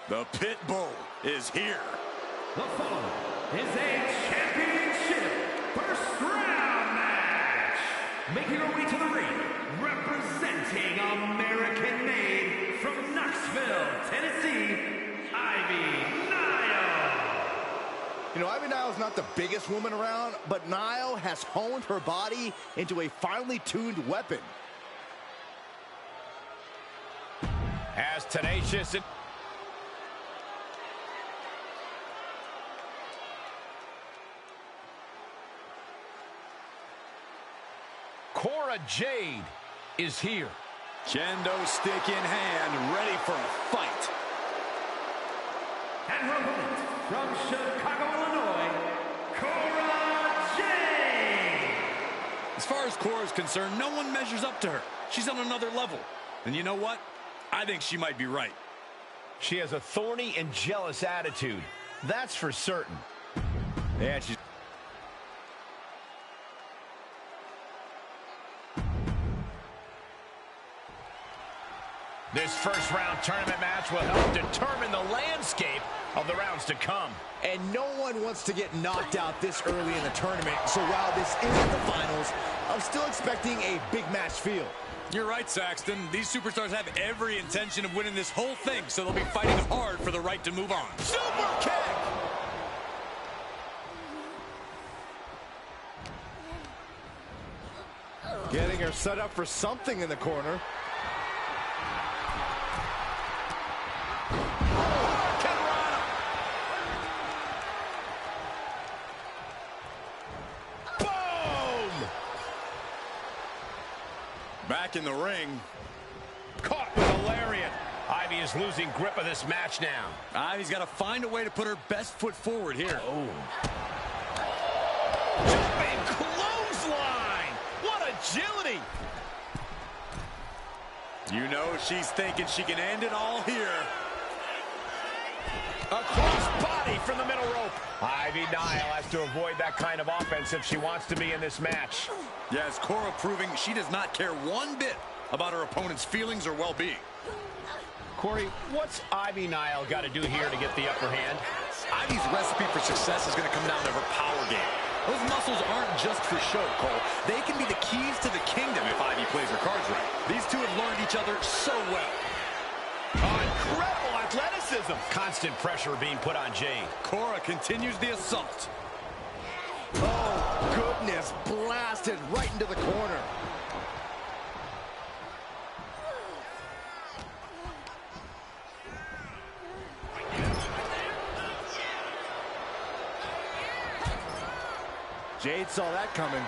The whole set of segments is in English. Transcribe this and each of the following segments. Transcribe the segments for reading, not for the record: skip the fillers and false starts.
The Pit Bull is here. The following is a championship first round match. Making her way to the ring, representing American-made from Knoxville, Tennessee, Ivy Nile. You know, Ivy Nile's not the biggest woman around, but Nile has honed her body into a finely tuned weapon. As tenacious and Cora Jade is here. Kendo stick in hand, ready for a fight. And her opponent from Chicago, Illinois, Cora Jade. As far as Cora's concerned, no one measures up to her. She's on another level. And you know what? I think she might be right. She has a thorny and jealous attitude. That's for certain. Yeah, she's... This first round tournament match will help determine the landscape of the rounds to come. And no one wants to get knocked out this early in the tournament, so while this isn't the finals, I'm still expecting a big match feel. You're right, Saxton. These superstars have every intention of winning this whole thing, so they'll be fighting hard for the right to move on. Super kick! Getting her set up for something in the corner. Back in the ring. Caught with a lariat. Ivy is losing grip of this match now. Ivy's got to find a way to put her best foot forward here. Oh. Jumping clothesline. What agility. You know she's thinking she can end it all here. A cross body from the middle rope. Ivy Nile has to avoid that kind of offense if she wants to be in this match. Yes, Cora proving she does not care one bit about her opponent's feelings or well-being. Corey, what's Ivy Nile got to do here to get the upper hand? Ivy's recipe for success is going to come down to her power game. Those muscles aren't just for show, Cole. They can be the keys to the kingdom if Ivy plays her cards right. These two have learned each other so well. Incredible athleticism. Constant pressure being put on Jade. Cora continues the assault. Oh, goodness. Blasted right into the corner. Jade saw that coming.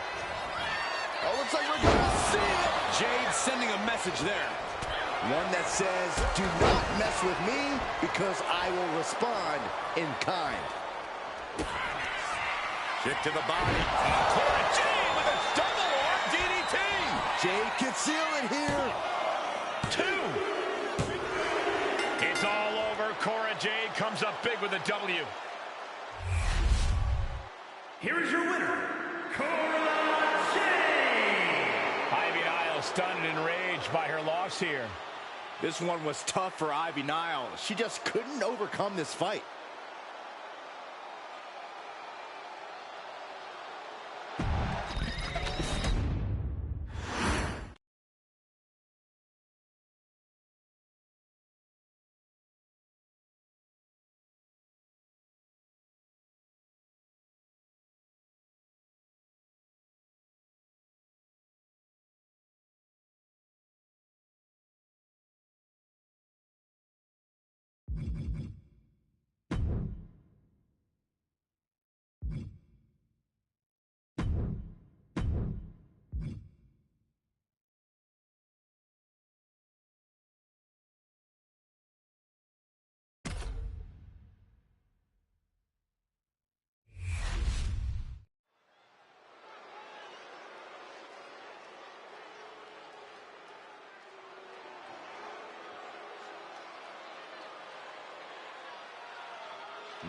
Oh, looks like we're gonna see it. Jade sending a message there. One that says, do not mess with me because I will respond in kind. Kick to the body. Cora Jade with a double arm DDT. Jade can seal it here. 2. It's all over. Cora Jade comes up big with a W. Here is your winner, Cora Jade. Ivy Nile stunned and enraged by her loss here. This one was tough for Ivy Nile. She just couldn't overcome this fight.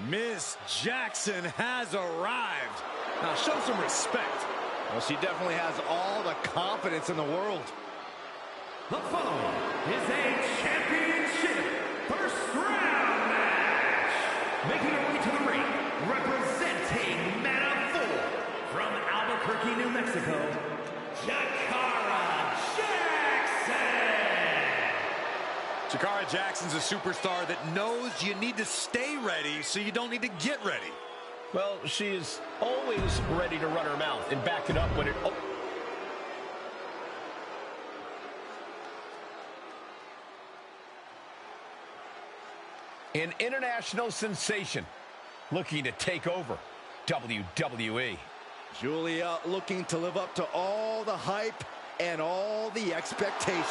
Miss Jackson has arrived. Now show some respect. Well, she definitely has all the confidence in the world. The following is a championship first round match. making her way to the ring, representing Manitoba from Albuquerque, New Mexico, Jakara Jackson. Jakara Jackson's a superstar that knows you need to stay ready so you don't need to get ready. Well, she is always ready to run her mouth and back it up when it... Oh. An international sensation looking to take over WWE. Julia looking to live up to all the hype and all the expectations.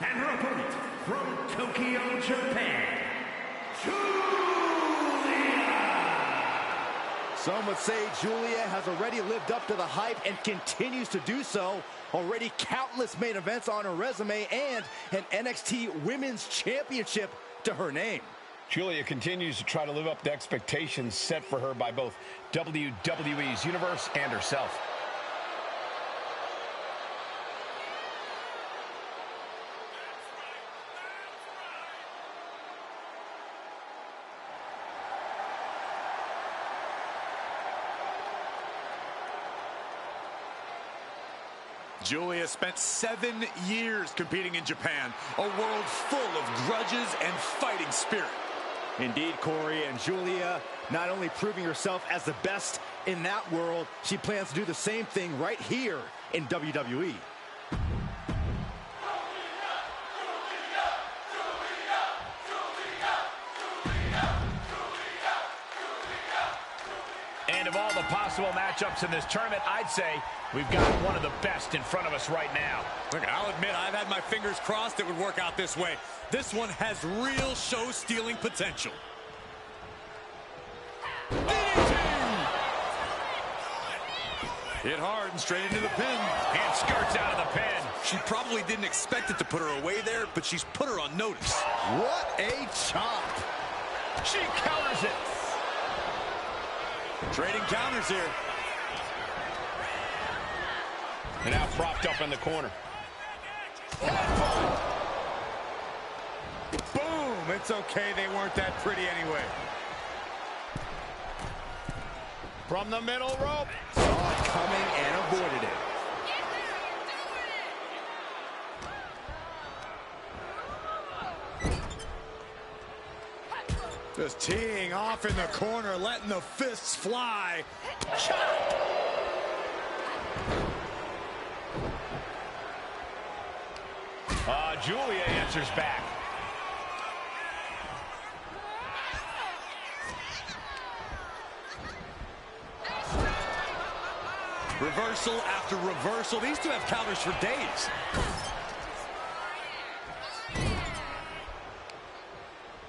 And her opponent from Tokyo, Japan, Julia. Some would say Julia has already lived up to the hype and continues to do so. Already countless main events on her resume and an NXT Women's Championship to her name. Julia continues to try to live up to expectations set for her by both WWE's Universe and herself. Julia spent 7 years competing in Japan, a world full of grudges and fighting spirit. Indeed, Corey, and Julia not only proving herself as the best in that world, she plans to do the same thing right here in WWE. And of all the possible matchups in this tournament, I'd say we've got one of the best in front of us right now. Look, I'll admit I've had my fingers crossed it would work out this way. This one has real show-stealing potential. Hit hard and straight into the pin. And skirts out of the pin. She probably didn't expect it to put her away there, but she's put her on notice. What a chop! She counters it. Trading counters here. And now propped up in the corner. Boom! It's okay, they weren't that pretty anyway. From the middle rope. Saw it coming and avoided it. Just teeing off in the corner, letting the fists fly. Julia answers back. Reversal after reversal. These two have counters for days.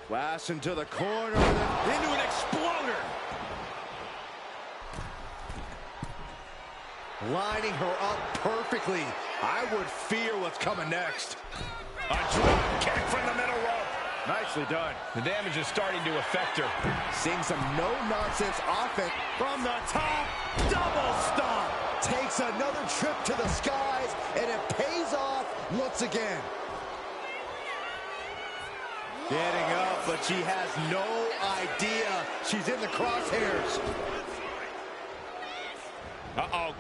Flash into the corner, into an exploder. Lining her up perfectly. I would fear what's coming next. A drop kick from the middle rope. Nicely done. The damage is starting to affect her. Seeing some no-nonsense offense from the top. Double stomp. Takes another trip to the skies, and it pays off once again. Getting up, but she has no idea she's in the crosshairs. Uh-oh.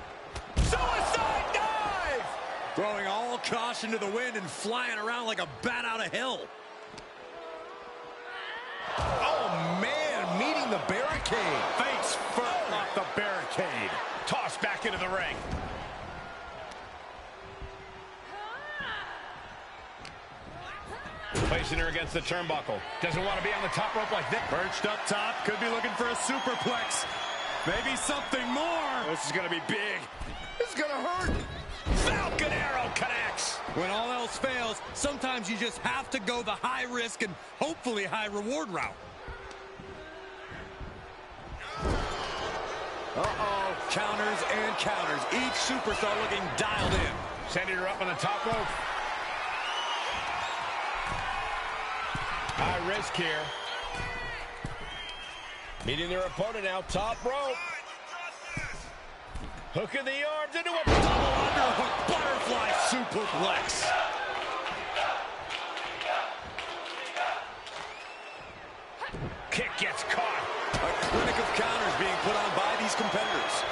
Suicide dive! Throwing all caution to the wind and flying around like a bat out of hell. Oh, man, meeting the barricade. Face first off the barricade. Tossed back into the ring. Placing her against the turnbuckle. Doesn't want to be on the top rope like that. Perched up top, could be looking for a superplex. Maybe something more. This is going to be big. This is going to hurt. Falcon Arrow connects. When all else fails, sometimes you just have to go the high risk and hopefully high reward route. Uh-oh, counters and counters. Each superstar looking dialed in. Sending her up on the top rope. High risk here. Meeting their opponent now, top rope. Hook in the arms into a Double underhook butterfly superplex. gets caught. A clinic of counters being put on by these competitors.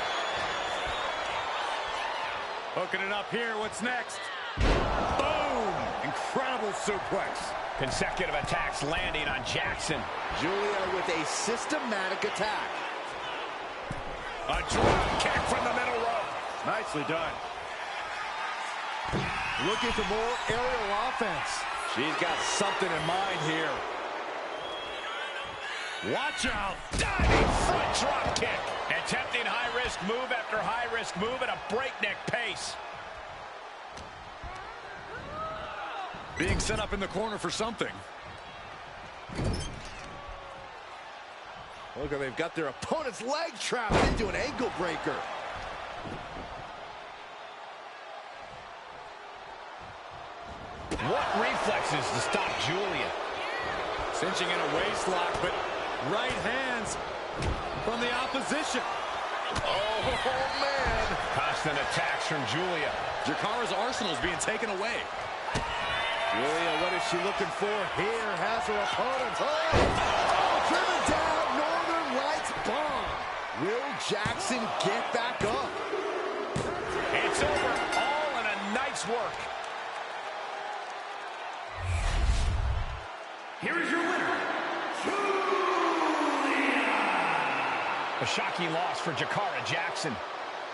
Hooking it up here. What's next? Boom! Incredible suplex. Consecutive attacks landing on Jackson. Julia with a systematic attack. A drop kick from the middle rope. Nicely done. Looking for more aerial offense. She's got something in mind here. Watch out. Diving front drop kick. Attempting high-risk move after high-risk move at a breakneck pace. Being set up in the corner for something. Look, they've got their opponent's leg trapped into an ankle breaker. What reflexes to stop Julia? Cinching in a waist lock, but right hands from the opposition. Oh, man. Constant attacks from Julia. Jakara's arsenal is being taken away. Julia, what is she looking for here? Has her opponent. Oh, driven down, Northern Lights bomb. Will Jackson get back up? It's over, all in a night's work. Here is your winner, Julia. A shocking loss for Jakara Jackson.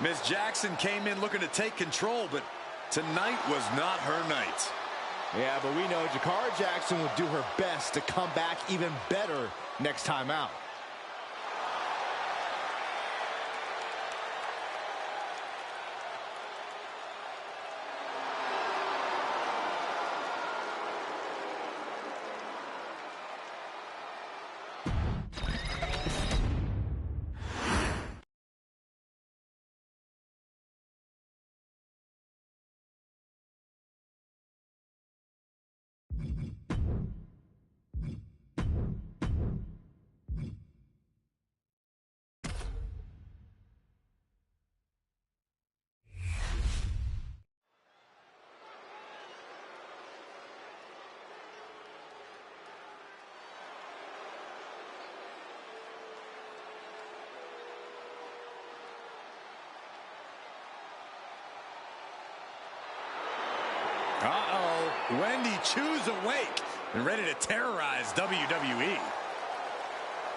Miss Jackson came in looking to take control, but tonight was not her night. Yeah, but we know Jakara Jackson would do her best to come back even better next time out. Uh-oh. Wendy Chu's awake and ready to terrorize WWE.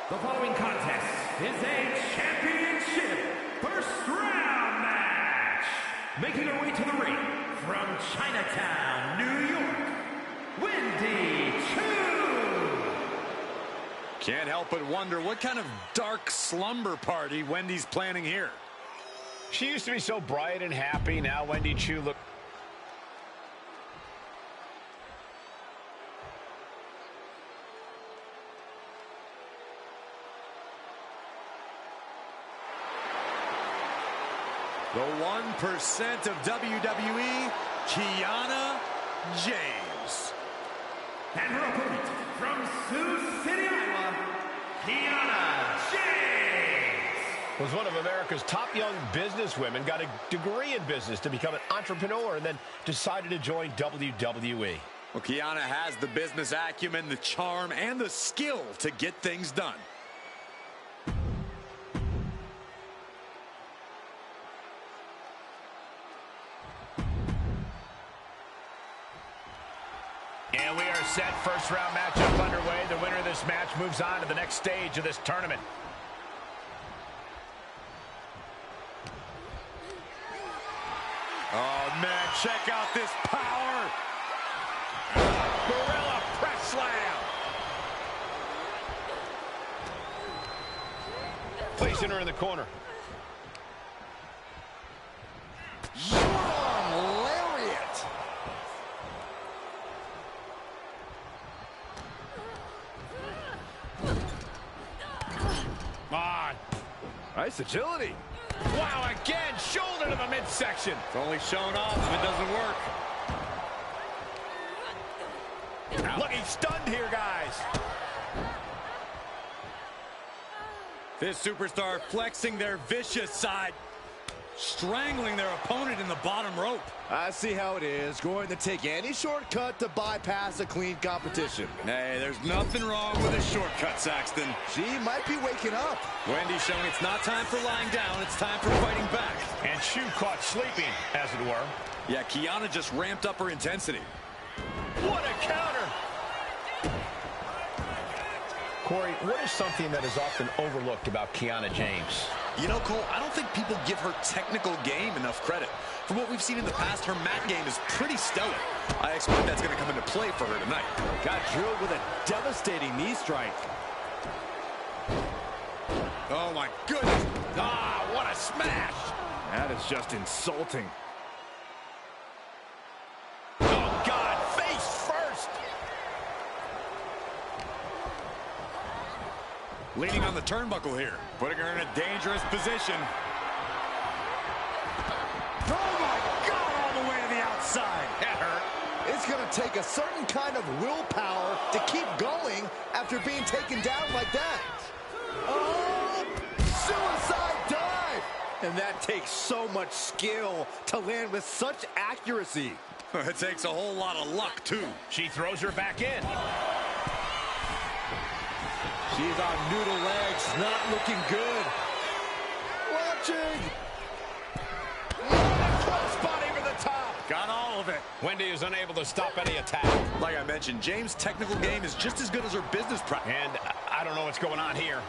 The following contest is a championship first round match. Making her way to the ring from Chinatown, New York, Wendy Chu. Can't help but wonder what kind of dark slumber party Wendy's planning here. She used to be so bright and happy. Now Wendy Chu look. The 1% of WWE, Kiana James. And her opponent from Sioux City, Iowa, Kiana James. Was one of America's top young businesswomen, got a degree in business to become an entrepreneur, and then decided to join WWE. Well, Kiana has the business acumen, the charm, and the skill to get things done. And we are set. First round matchup underway. The winner of this match moves on to the next stage of this tournament. Oh, man, check out this power. Gorilla press slam. Placing her in the corner. Lariat. On. Nice agility. Wow, again, shoulder to the midsection. It's only shown off if it doesn't work. Looking stunned here, guys. This superstar flexing their vicious side. strangling their opponent in the bottom rope. I see how it is, going to take any shortcut to bypass a clean competition. Hey, there's nothing wrong with a shortcut, Saxton. She might be waking up. Wendy's showing it's not time for lying down, it's time for fighting back. And Shu caught sleeping, as it were. Yeah, Kiana just ramped up her intensity. What a counter! Corey, what is something that is often overlooked about Kiana James? You know, Cole, I don't think people give her technical game enough credit. From what we've seen in the past, her mat game is pretty stellar. I expect that's going to come into play for her tonight. Got drilled with a devastating knee strike. Oh, my goodness. Ah, what a smash. That is just insulting. Oh, God, face first! Leaning on the turnbuckle here, putting her in a dangerous position. Oh, my God, all the way to the outside. That hurt. It's going to take a certain kind of willpower to keep going after being taken down like that. Oh, suicide dive. And that takes so much skill to land with such accuracy. It takes a whole lot of luck, too. She throws her back in. She's on noodle legs, not looking good. Watching. Crossbody over the top. Got all of it. Wendy is unable to stop any attack. Like I mentioned, James' technical game is just as good as her business practice. And I don't know what's going on here.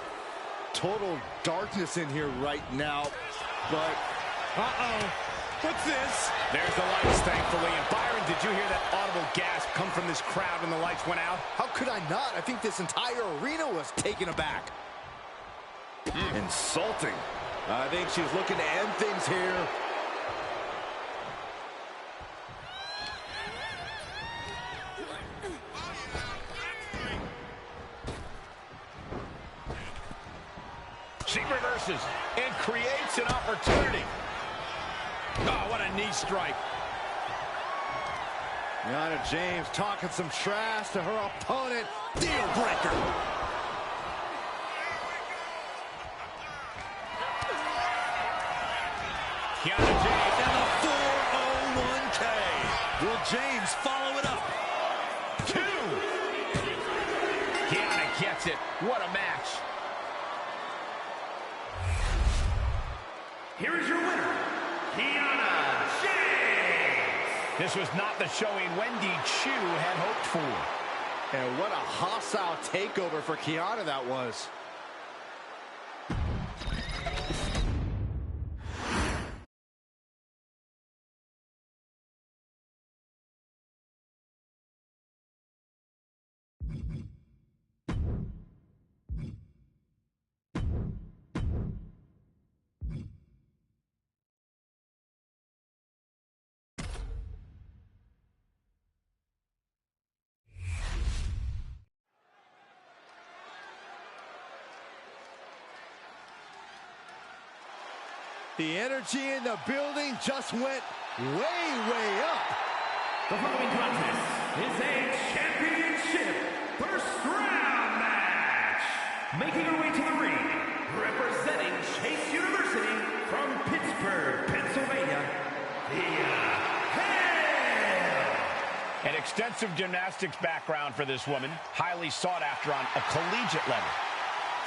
Total darkness in here right now, but What's this? There's the lights, thankfully. And Byron, did you hear that audible gasp come from this crowd when the lights went out? how could I not? I think this entire arena was taken aback. Insulting. I think she's looking to end things here. She reverses and creates an opportunity. Oh, what a knee strike. Kiana James talking some trash to her opponent. Deal breaker. Kiana James And a 401k. Will James follow it up? 2. Kiana gets it. What a match. Here is your winner, Kiana James. This was not the showing Wendy Chu had hoped for. And what a hostile takeover for Kiana that was. The energy in the building just went way up. The following contest is a championship first round match. Making her way to the ring, representing Chase University from Pittsburgh, Pennsylvania, Thea Hale. An extensive gymnastics background for this woman, highly sought after on a collegiate level.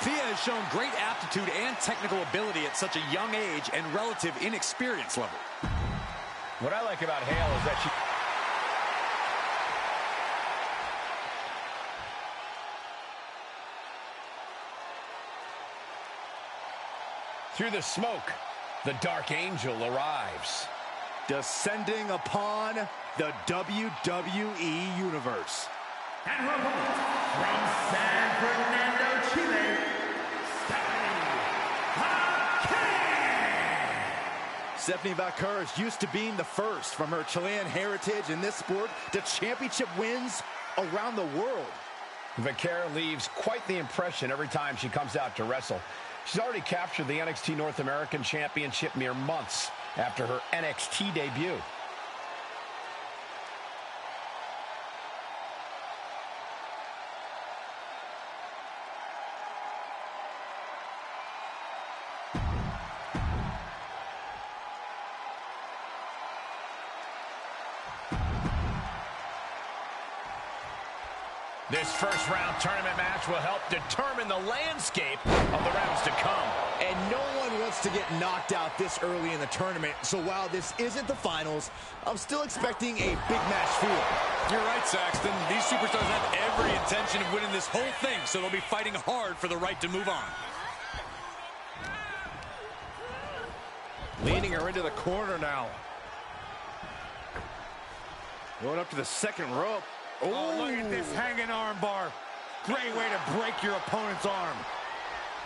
Thea has shown great aptitude and technical ability at such a young age and relative inexperience level. What I like about Hale is that she... Through the smoke, the Dark Angel arrives. Descending upon the WWE Universe. And her opponent from San Fernando, Chile, Stephanie Valcour is used to being the first from her Chilean heritage in this sport to championship wins around the world. Valcour leaves quite the impression every time she comes out to wrestle. She's already captured the NXT North American Championship mere months after her NXT debut. This first round tournament match will help determine the landscape of the rounds to come. And no one wants to get knocked out this early in the tournament. So while this isn't the finals, I'm still expecting a big match feel. You're right, Saxton. These superstars have every intention of winning this whole thing, so they'll be fighting hard for the right to move on. Leaning her into the corner now. Going up to the second rope. Oh, look at this hanging arm bar. Great way to break your opponent's arm.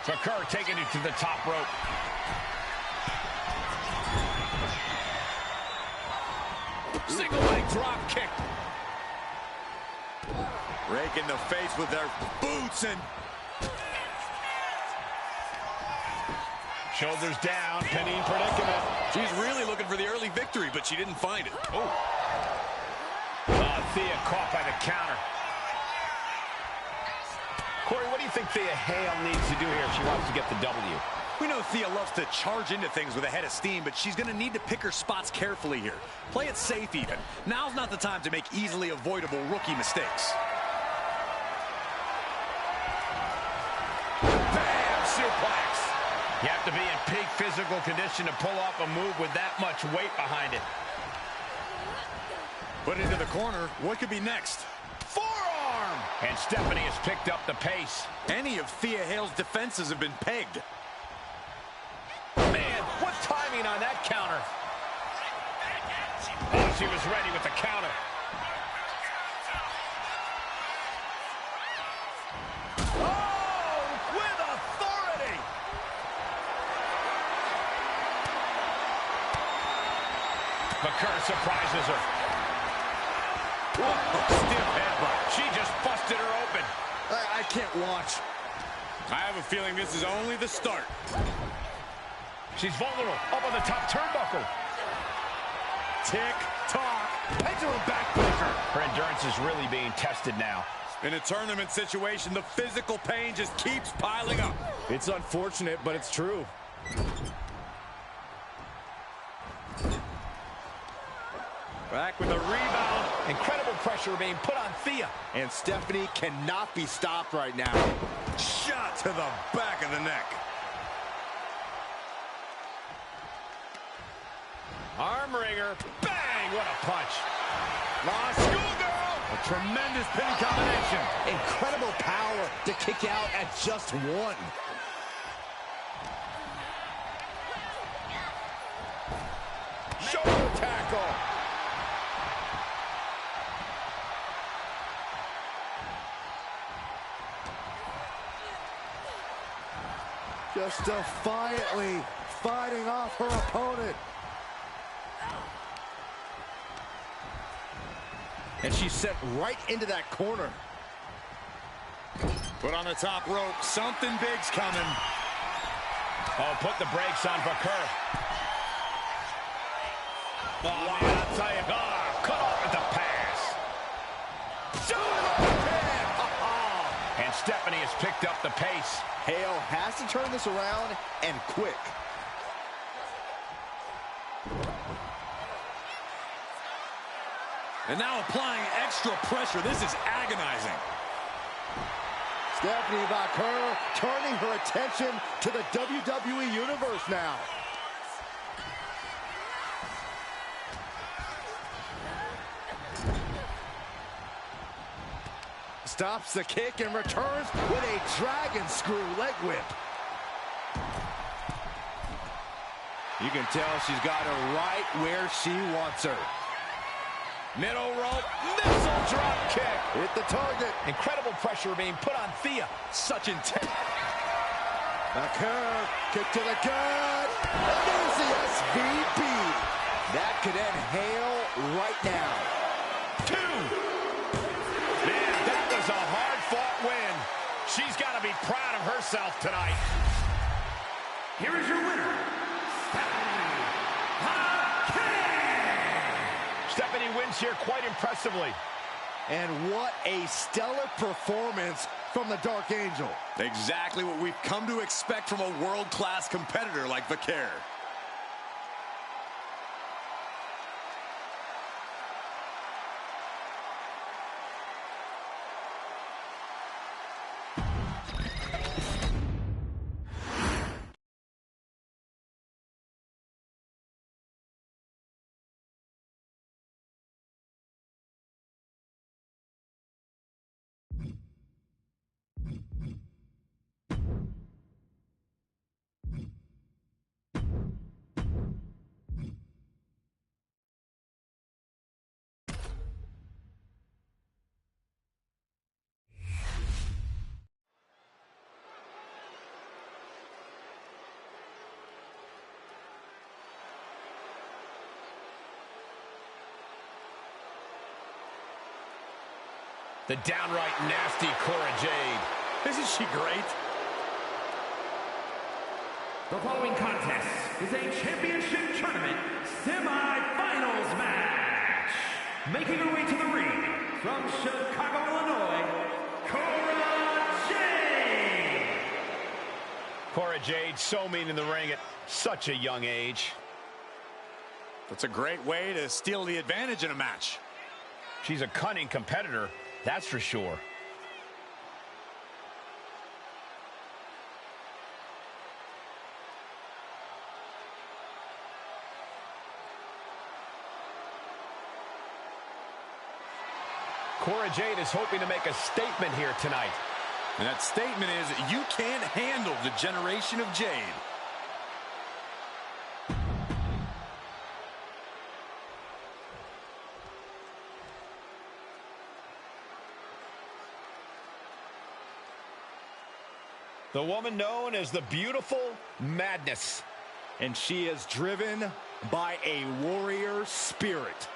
Baker taking it to the top rope. Single leg drop kick. Rake in the face with their boots and... Shoulders down, pinning predicament. She's really looking for the early victory, but she didn't find it. Oh, Thea caught by the counter. Corey, what do you think Thea Hale needs to do here if she wants to get the W? We know Thea loves to charge into things with a head of steam, but she's going to need to pick her spots carefully here. Play it safe even. Now's not the time to make easily avoidable rookie mistakes. Bam! Suplex. You have to be in peak physical condition to pull off a move with that much weight behind it. Put into the corner. What could be next? Forearm! And Stephanie has picked up the pace. Any of Thea Hale's defenses have been pegged. Man, what timing on that counter. Oh, she was ready with the counter. Oh, with authority! Baker surprises her. Stiff headbutt. She just busted her open. I can't watch. I have a feeling this is only the start. She's vulnerable. Up on the top turnbuckle. Tick-tock. Pendulum backbreaker. Her endurance is really being tested now. In a tournament situation, the physical pain just keeps piling up. It's unfortunate, but it's true. Back with a rebound. Incredible pressure being put on Thea. And Stephanie cannot be stopped right now. Shot to the back of the neck. Arm wringer. Bang! What a punch. Raw schoolgirl. A tremendous pin combination. Incredible power to kick out at just one. Shoulder tackle. Just defiantly fighting off her opponent. And she's set right into that corner. Put on the top rope. Something big's coming. Oh, put the brakes on Baker. Oh, man, I'll tell you. Oh, cut off with the pass. And Stephanie has picked up the pace. Hale has to turn this around, and quick. And now applying extra pressure. This is agonizing. Stephanie Baker turning her attention to the WWE Universe now. Stops the kick and returns with a dragon screw leg whip. You can tell she's got her right where she wants her. Middle rope, missile drop kick. Hit the target. Incredible pressure being put on Thea. Such intense. Baker, kick to the gut. And there's the SVP. That could end Hale right now. 2. Man, that was a hard-fought win. She's got to be proud of herself tonight. Here is your winner, Stephanie wins here quite impressively. And what a stellar performance from the Dark Angel. Exactly what we've come to expect from a world-class competitor like Baker. The downright nasty Cora Jade. Isn't she great? The following contest is a championship tournament semi-finals match. Making her way to the ring from Chicago, Illinois, Cora Jade. Cora Jade, so mean in the ring at such a young age. That's a great way to steal the advantage in a match. She's a cunning competitor, that's for sure. Cora Jade is hoping to make a statement here tonight. And that statement is, you can't handle the generation of Jade. The woman known as the Beautiful Madness. And she is driven by a warrior spirit.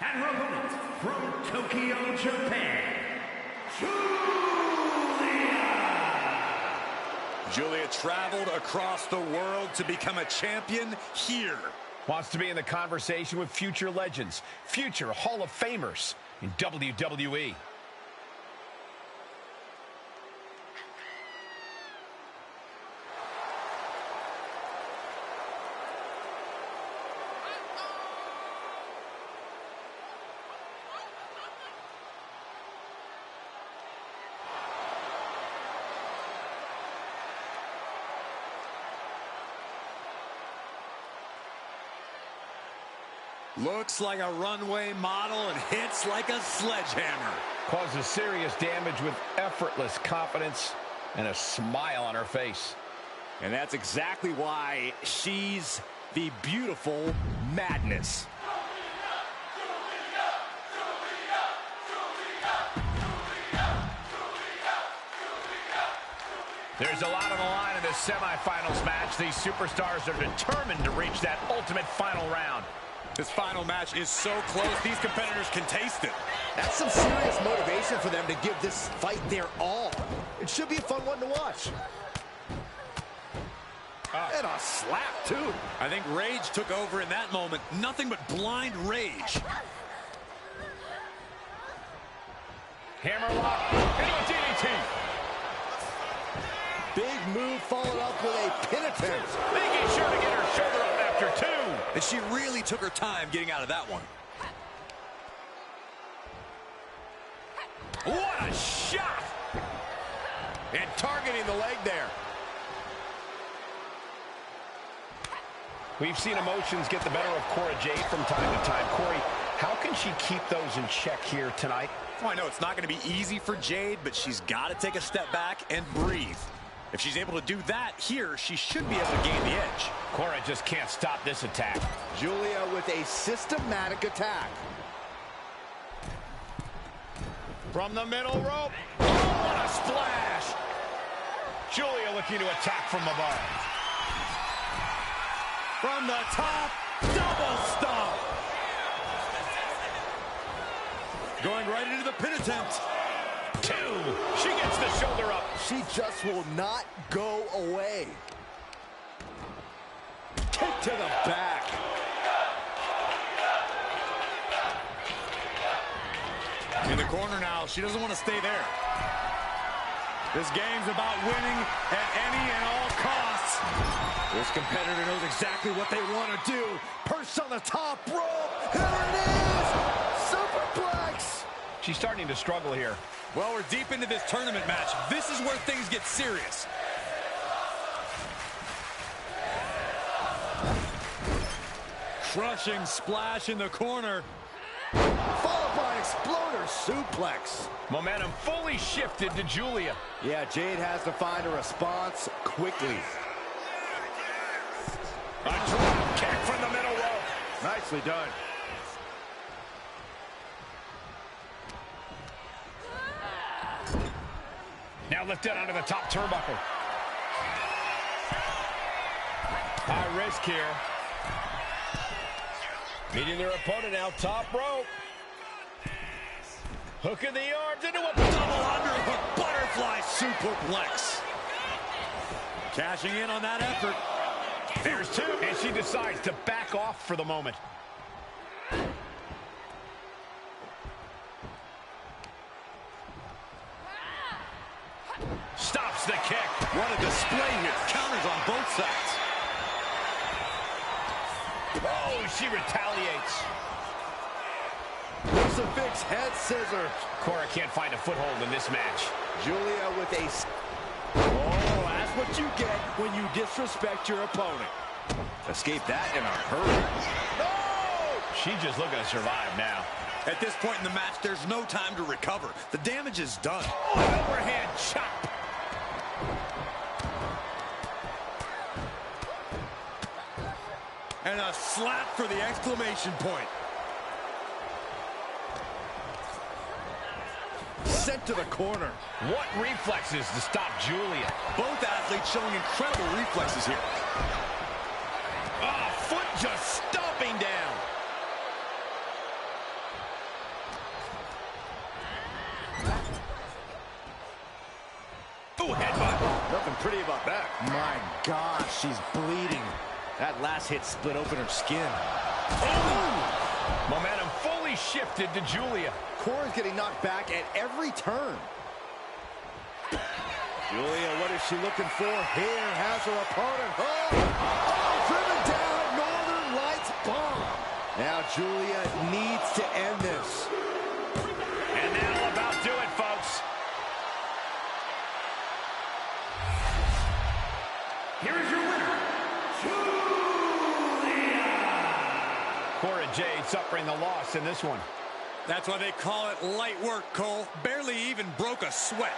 And her opponent from Tokyo, Japan, Julia traveled across the world to become a champion here. Wants to be in the conversation with future legends, future Hall of Famers in WWE. Looks like a runway model and hits like a sledgehammer. Causes serious damage with effortless confidence and a smile on her face. And that's exactly why she's the Beautiful Madness. There's a lot on the line in this semifinals match. These superstars are determined to reach that ultimate final round. This final match is so close, these competitors can taste it. That's some serious motivation for them to give this fight their all. It should be a fun one to watch. And a slap, too. I think rage took over in that moment. Nothing but blind rage. Hammerlock into a DDT. Big move followed up with a pin attempt. Making sure to get her shoulder up after two. And she really took her time getting out of that one. What a shot! And targeting the leg there. We've seen emotions get the better of Cora Jade from time to time. Corey, how can she keep those in check here tonight? Well, I know it's not going to be easy for Jade, but she's got to take a step back and breathe. If she's able to do that here, she should be able to gain the edge. Cora just can't stop this attack. Julia with a systematic attack. From the middle rope. Oh, what a splash! Julia looking to attack from above. From the top, double stomp. Going right into the pin attempt. Two. She gets the shoulder up. She just will not go away. Kick to the back. In the corner now, she doesn't want to stay there. This game's about winning at any and all costs. This competitor knows exactly what they want to do. Perched on the top rope. Hit her knees. Superplex. She's starting to struggle here. Well, we're deep into this tournament match. This is where things get serious. Crushing splash in the corner. Followed by an exploder suplex. Momentum fully shifted to Julia. Yeah, Jade has to find a response quickly. A drop kick from the middle rope. Nicely done. Now lifted onto the top turnbuckle. A risk here. Meeting their opponent now, top rope. Hook in the arms into a Double underhook, butterfly superplex. Cashing in on that effort. There's two. And she decides to back off for the moment. Stops the kick. What a display here. Counters on both sides. Oh, she retaliates. Crucifix head scissors. Cora can't find a foothold in this match. Julia with a... Oh, that's what you get when you disrespect your opponent. Escape that in a hurry. Oh! She's just looking to survive now. At this point in the match, there's no time to recover. The damage is done. Oh, an overhand chop. And a slap for the exclamation point. Sent to the corner. What reflexes to stop Julia? Both athletes showing incredible reflexes here. Oh, foot just stomping down. Ooh, headbutt. Nothing pretty about that. My gosh, she's bleeding. That last hit split open her skin. Oh! Momentum fully shifted to Julia. Cora's getting knocked back at every turn. Julia, what is she looking for here? Has her opponent. Oh, driven down, Northern Lights bomb. Now Julia needs to end this. And that'll about do it, folks. Here is your winner, Julia. Cora Jade suffering the loss in this one. That's why they call it light work, Cole. Barely even broke a sweat.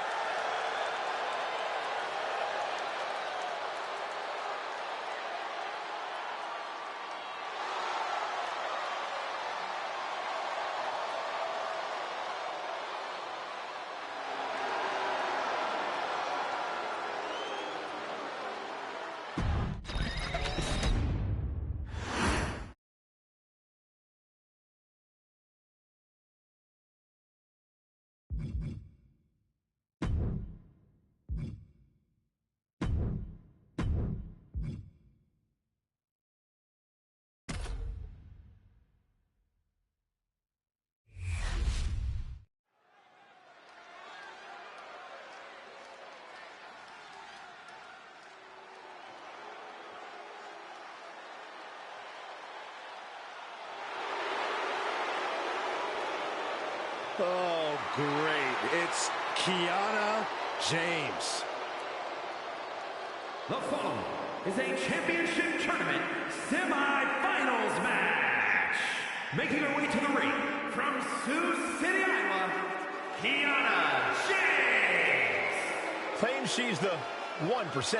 Oh, great. It's Kiana James. The following is a championship tournament semi-finals match. Making her way to the ring from Sioux City, Iowa, Kiana James. Claims she's the 1%.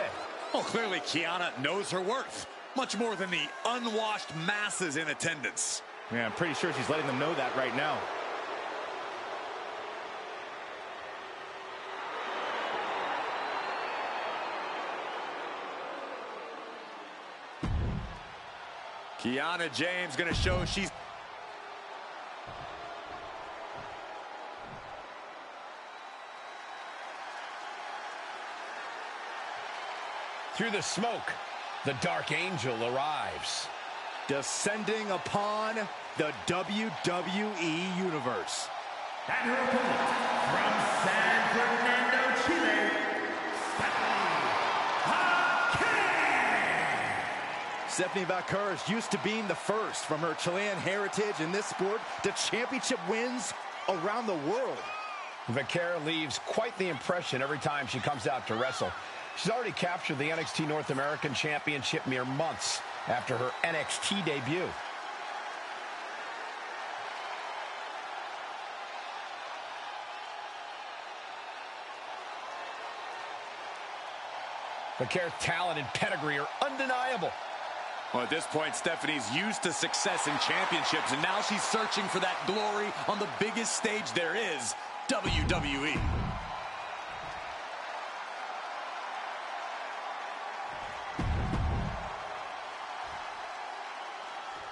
Oh, clearly Kiana knows her worth. Much more than the unwashed masses in attendance. Yeah, I'm pretty sure she's letting them know that right now. Kiana James gonna show she's... Through the smoke, the Dark Angel arrives. Descending upon the WWE Universe. And her opponent from San Fernando, Chile, Stephanie Vaquer is used to being the first from her Chilean heritage in this sport to championship wins around the world. Vaquer leaves quite the impression every time she comes out to wrestle. She's already captured the NXT North American Championship mere months after her NXT debut. Vaquer's talent and pedigree are undeniable. Well, at this point, Stephanie's used to success in championships, and now she's searching for that glory on the biggest stage there is, WWE.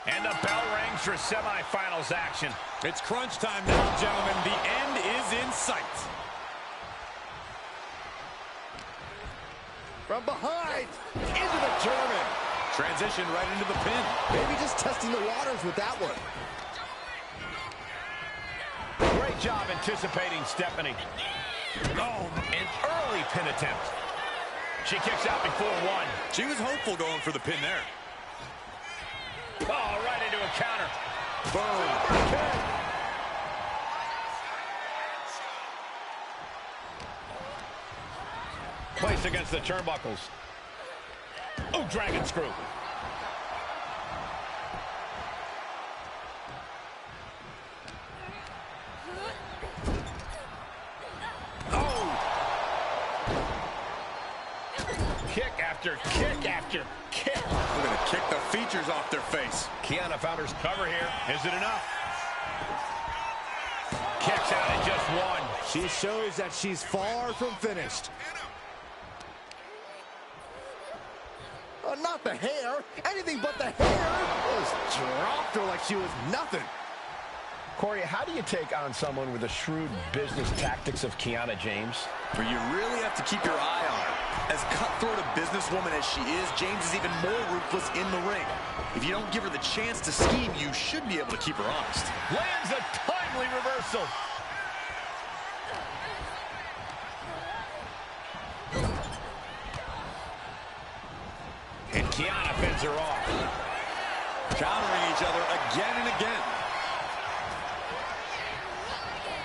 And the bell rings for semifinals action. It's crunch time now, gentlemen. The end is in sight. From behind, into the German. Transition right into the pin. Maybe just testing the waters with that one. Great job anticipating Stephanie. Oh, an early pin attempt. She kicks out before one. She was hopeful going for the pin there. Oh, right into a counter. Boom. Okay. Placed against the turnbuckles. Oh, dragon screw. Kick after kick after kick. We're going to kick the features off their face. Kiana found her cover here. Is it enough? Kicks out in just one. She shows that she's far from finished. Not the hair. Anything but the hair. Just dropped her like she was nothing. Corey, how do you take on someone with the shrewd business tactics of Kiana James? But you really have to keep your eye on her. As cutthroat a businesswoman as she is, James is even more ruthless in the ring. If you don't give her the chance to scheme, you should be able to keep her honest. Lands a timely reversal. And Kiana fends her off. Countering each other again and again.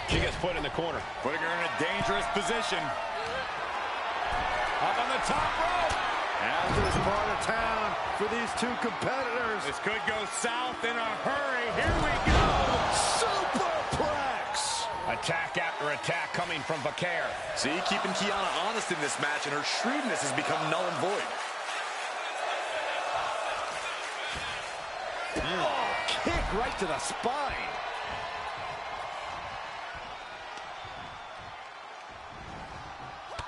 She gets put in the corner. Putting her in a dangerous position. Up on the top rope. After this part of town for these two competitors. This could go south in a hurry. Here we go. Superplex. Attack after attack coming from Vaquer. See, keeping Kiana honest in this match, and her shrewdness has become null and void. Oh, kick right to the spine.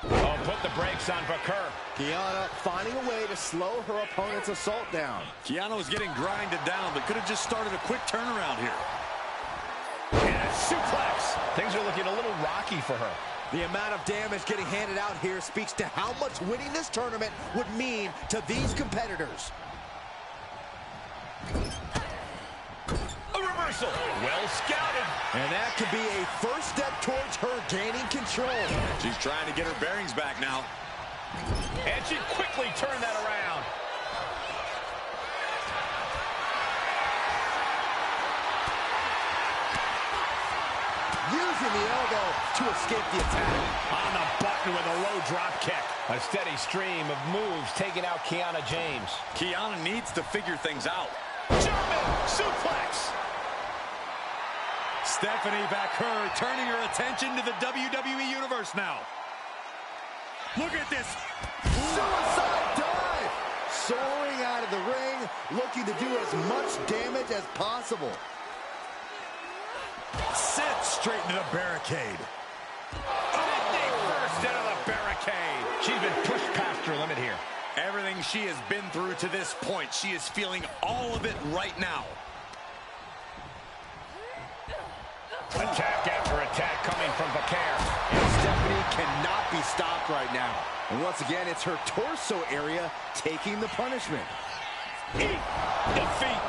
Oh, put the brakes on Vaquer. Kiana finding a way to slow her opponent's assault down. Kiana was getting grinded down, but could have just started a quick turnaround here. And a suplex. Things are looking a little rocky for her. The amount of damage getting handed out here speaks to how much winning this tournament would mean to these competitors. A reversal. Well scouted. And that could be a first step towards her gaining control. She's trying to get her bearings back now. And she quickly turned that around. Using the elbow to escape the attack. On the button with a low drop kick. A steady stream of moves taking out Kiana James. Kiana needs to figure things out. German suplex. Stephanie Vaquer turning her attention to the WWE Universe now. Look at this. Suicide dive. Soaring out of the ring, looking to do as much damage as possible. Sent straight into the barricade. First into the barricade. She's been pushed past her limit here. Everything she has been through to this point, she is feeling all of it right now. Attack after attack coming from Vaquer. And Stephanie cannot be stopped right now. And once again, it's her torso area taking the punishment. Eat defeat.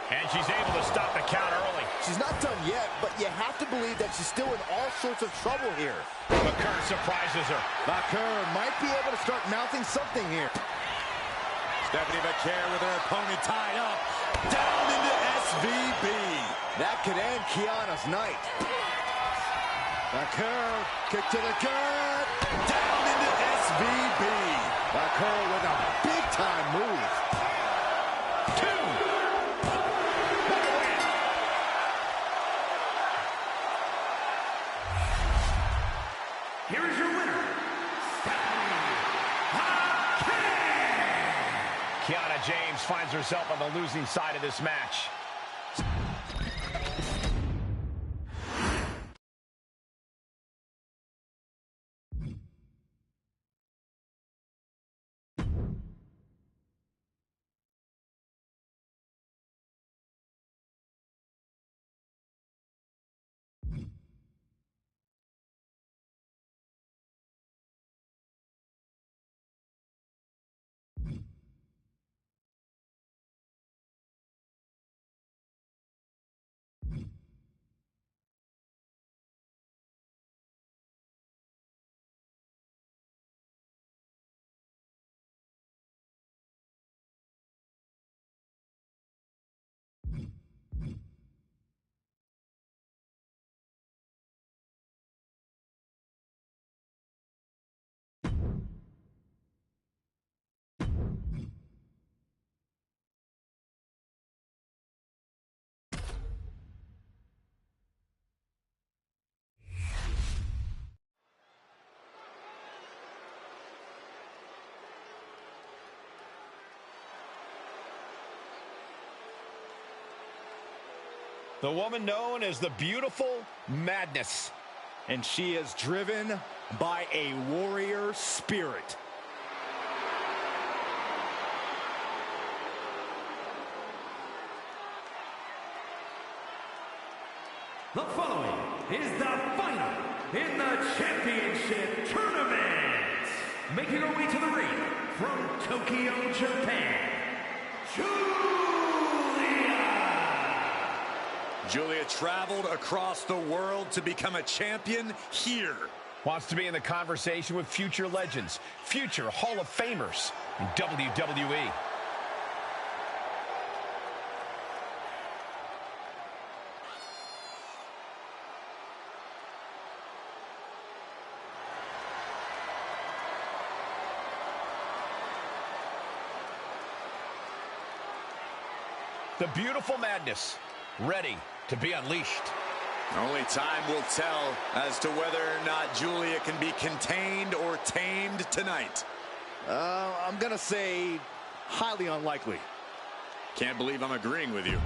And she's able to stop the count early. She's not done yet, but you have to believe that she's still in all sorts of trouble here. Vaquer surprises her. Vaquer might be able to start mounting something here. Stephanie Vaquer with her opponent tied up. Down into SVB. That could end Kiana's night. Vaquer, kick to the gut. Down into SVB. Vaquer with a big-time move. Here is your winner, Stephanie Vaquer. Kiana James finds herself on the losing side of this match. The woman known as the Beautiful Madness. And she is driven by a warrior spirit. The following is the final in the championship tournament. Making her way to the ring from Tokyo, Japan, Julia traveled across the world to become a champion here. Wants to be in the conversation with future legends, future Hall of Famers in WWE. The Beautiful Madness, ready to be unleashed. Only time will tell as to whether or not Julia can be contained or tamed tonight. I'm gonna say highly unlikely. Can't believe I'm agreeing with you.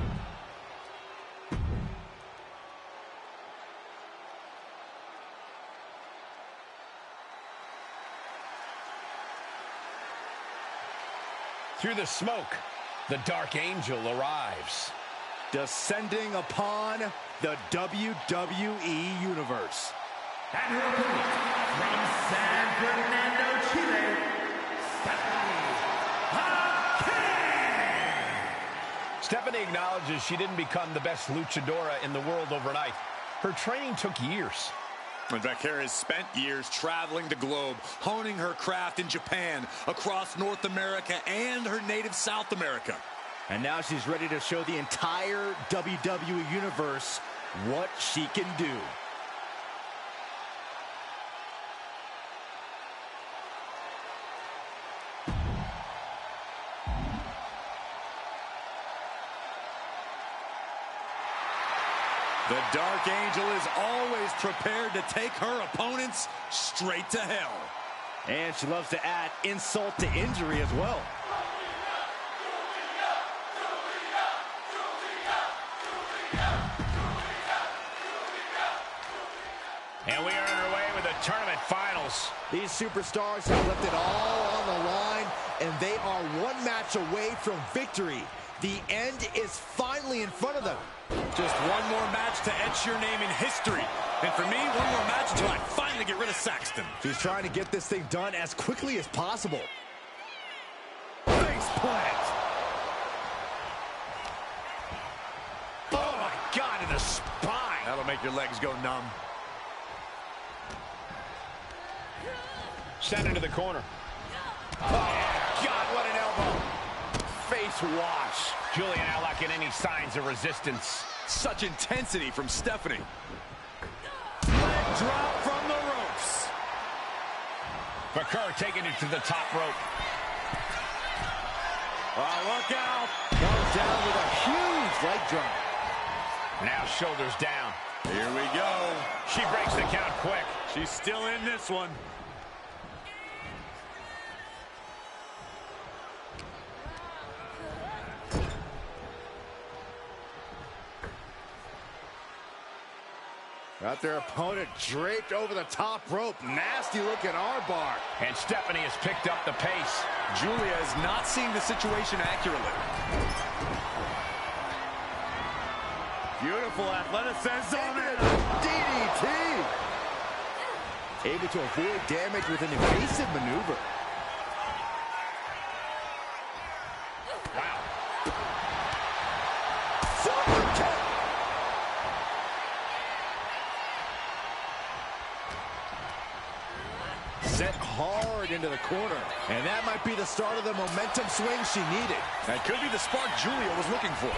Through the smoke, the Dark Angel arrives. Descending upon the WWE Universe. And her opponent from San Fernando, Chile, Stephanie acknowledges she didn't become the best luchadora in the world overnight. Her training took years. And Vaquera has spent years traveling the globe, honing her craft in Japan, across North America, and her native South America. And now she's ready to show the entire WWE Universe what she can do. The Dark Angel is always prepared to take her opponents straight to hell. And she loves to add insult to injury as well. And we are underway with the tournament finals. These superstars have left it all on the line, and they are one match away from victory. The end is finally in front of them. Just one more match to etch your name in history. And for me, one more match until I finally get rid of Saxton. She's trying to get this thing done as quickly as possible. Face plant. Oh, my God, in the spine. That'll make your legs go numb. Sent into the corner. Oh, God, what an elbow. Face wash. Julia not lacking any signs of resistance. Such intensity from Stephanie. Leg drop from the ropes. Vaquera taking it to the top rope. Oh, look out. Comes down with a huge leg drop. Now shoulders down. Here we go. She breaks the count quick. She's still in this one. Got their opponent draped over the top rope. Nasty looking armbar. And Stephanie has picked up the pace. Julia is not seeing the situation accurately. Beautiful athleticism. DDT. Able to avoid damage with an evasive maneuver. Wow. Super kick. Set hard into the corner. And that might be the start of the momentum swing she needed. That could be the spark Julia was looking for.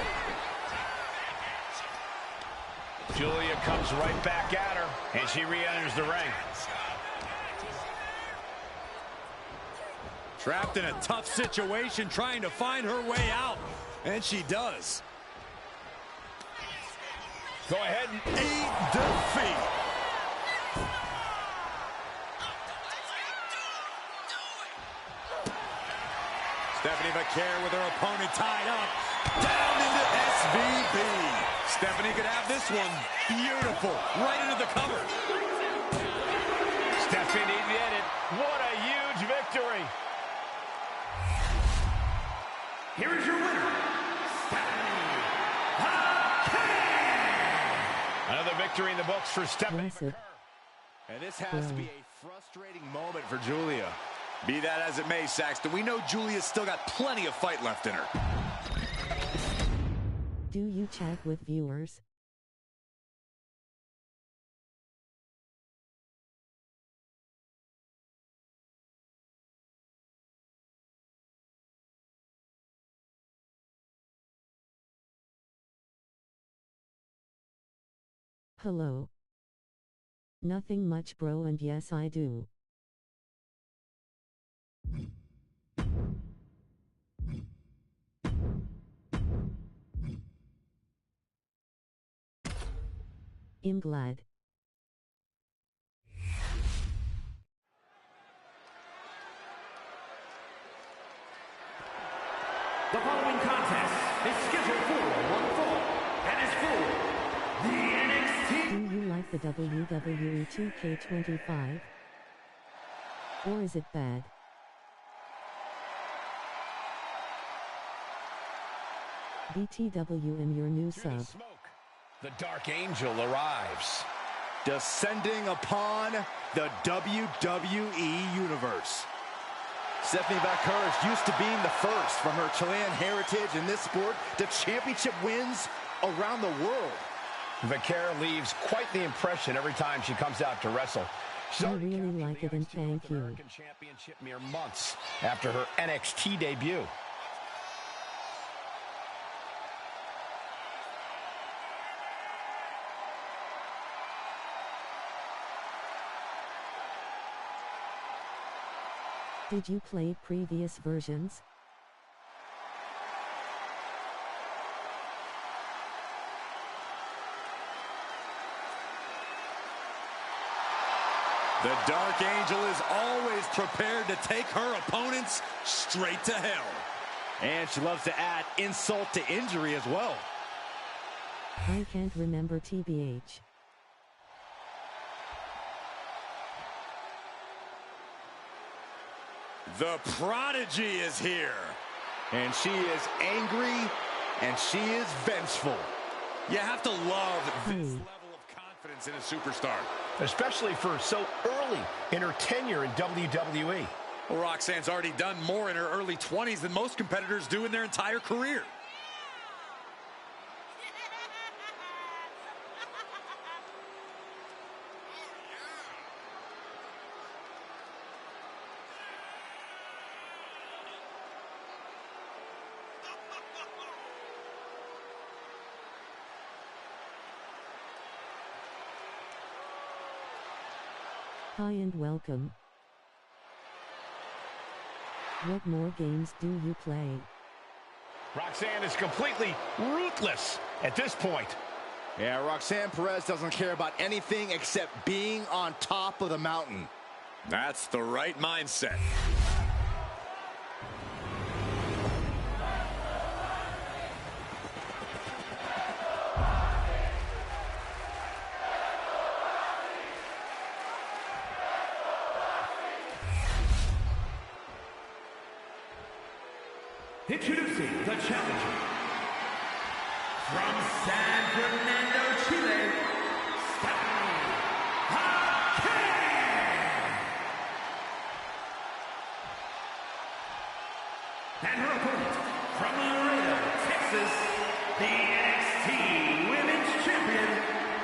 Julia comes right back at her, and she re-enters the ring. Trapped in a tough situation, trying to find her way out. And she does. Go ahead and Eat defeat. Stephanie Vaquera with her opponent tied up. Down into SVP. Stephanie could have this one. Beautiful. Right into the cover. Stephanie did it. What a huge victory. Here is your winner, Stephanie. Another victory in the books for Stephanie. And this has to be a frustrating moment for Julia. Be that as it may, Saxton, we know Julia's still got plenty of fight left in her. Do you chat with viewers? Hello. Nothing much, bro, and yes I do. I'm glad. The following contest is scheduled for one fall and is for the NXT. Do you like the WWE 2k25? Or is it bad? BTW and your new sub. The Dark Angel arrives. Descending upon the WWE Universe. Stephanie Vaquer used to being the first from her Chilean heritage in this sport to championship wins around the world. Vaquer leaves quite the impression every time she comes out to wrestle. She's I already really captured like the it and NXT thank North you. American Championship mere months after her NXT debut. Did you play previous versions? The Dark Angel is always prepared to take her opponents straight to hell. And she loves to add insult to injury as well. I can't remember TBH. The Prodigy is here. And she is angry, and she is vengeful. You have to love this Hey. level of confidence in a superstar. Especially for so early in her tenure in WWE. Well, Roxanne's already done more in her early 20s than most competitors do in their entire career. Hi and welcome. What more games do you play? Roxanne is completely ruthless at this point. Yeah, Roxanne Perez doesn't care about anything except being on top of the mountain. That's the right mindset. Introducing the challenger from San Fernando, Chile, Stephanie Vaquer. And her opponent from Laredo, Texas, the NXT Women's Champion,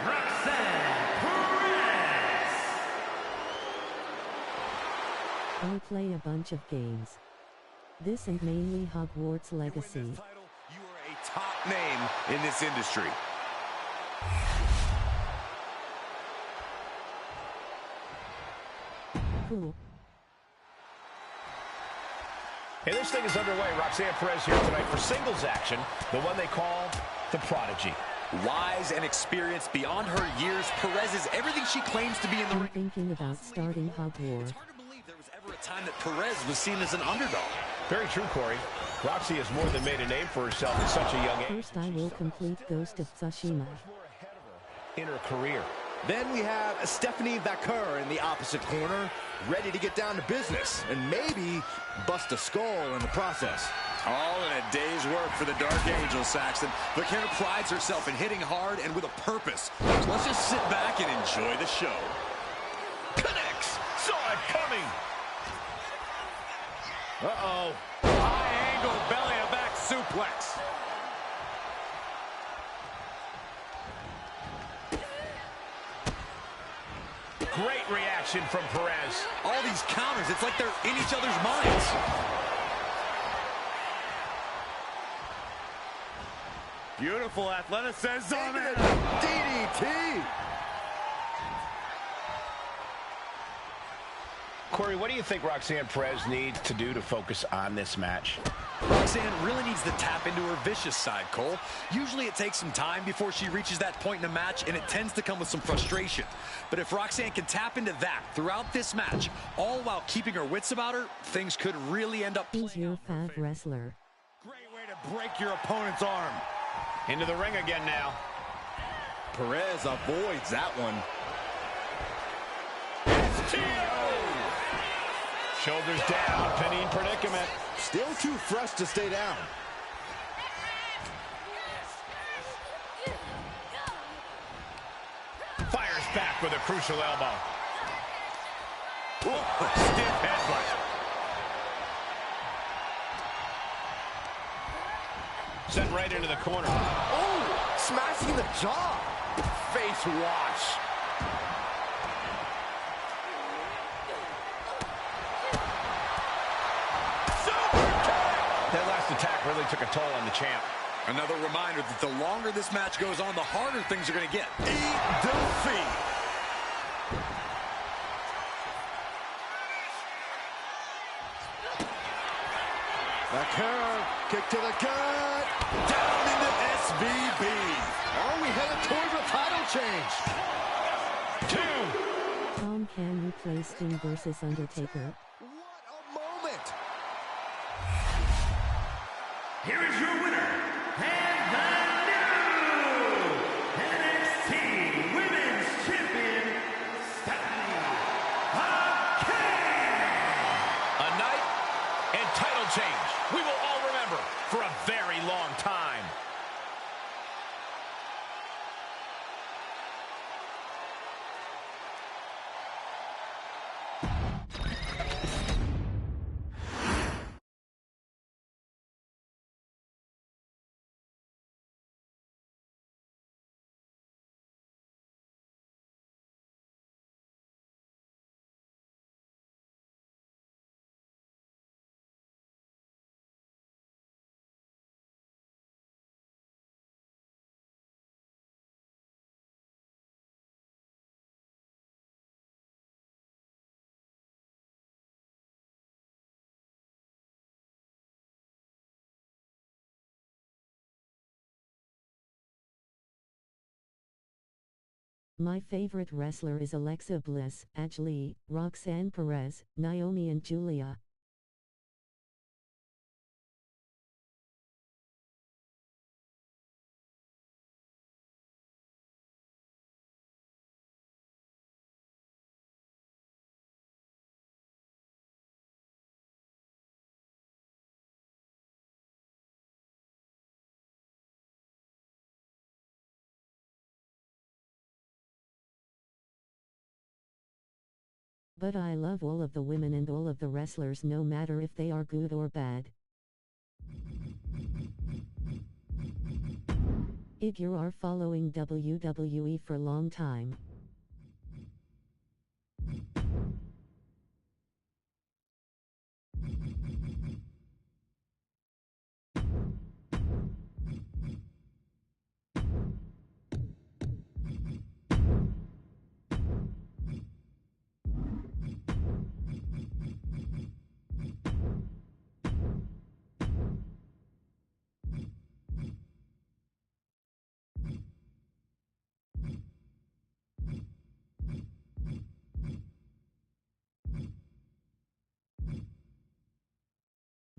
Roxanne Perez. I play a bunch of games. This and mainly Hogwarts Legacy. You win this title, you are a top name in this industry. Cool. And this thing is underway. Roxanne Perez here tonight for singles action, the one they call the Prodigy. Wise and experienced beyond her years, Perez is everything she claims to be in the I'm ring. thinking about starting Hogwarts. It's hard to believe there was ever a time that Perez was seen as an underdog. Very true, Corey. Roxy has more than made a name for herself at such a young age. First I will complete Ghost of Tsushima. In her career. Then we have Stephanie Vaquer in the opposite corner, ready to get down to business and maybe bust a skull in the process. All in a day's work for the Dark Angel, Saxton. Vaquer prides herself in hitting hard and with a purpose. So let's just sit back and enjoy the show. Connects. Saw it coming. Uh-oh. High angle belly-to-back suplex. Great reaction from Perez. All these counters, it's like they're in each other's minds. Beautiful athleticism. DDT. Corey, what do you think Roxanne Perez needs to do to focus on this match? Roxanne really needs to tap into her vicious side, Cole. Usually it takes some time before she reaches that point in a match, and it tends to come with some frustration. But if Roxanne can tap into that throughout this match, all while keeping her wits about her, things could really end up Who's your fav wrestler? Great way to break your opponent's arm. Into the ring again now. Perez avoids that one. Shoulders down, pinning predicament. Still too fresh to stay down. Fires back with a crucial elbow. Stiff headbutt. Sent right into the corner. Oh, smashing the jaw. Face wash. That last attack really took a toll on the champ. another reminder that the longer this match goes on, the harder things are going to get. Eat defeat. Vaquer, kick to the gut. Down into SVB. Are we headed towards a title change? Tom, can you play Sting versus Undertaker? What a moment. Here is your winner, and the new NXT Women's Champion, Stephanie Vaquer. A night and title change we will all remember for a very long time. My favorite wrestler is Alexa Bliss, Aj Lee, Roxanne Perez, Naomi and Julia. But I love all of the women and all of the wrestlers, no matter if they are good or bad. If you are following WWE for long time.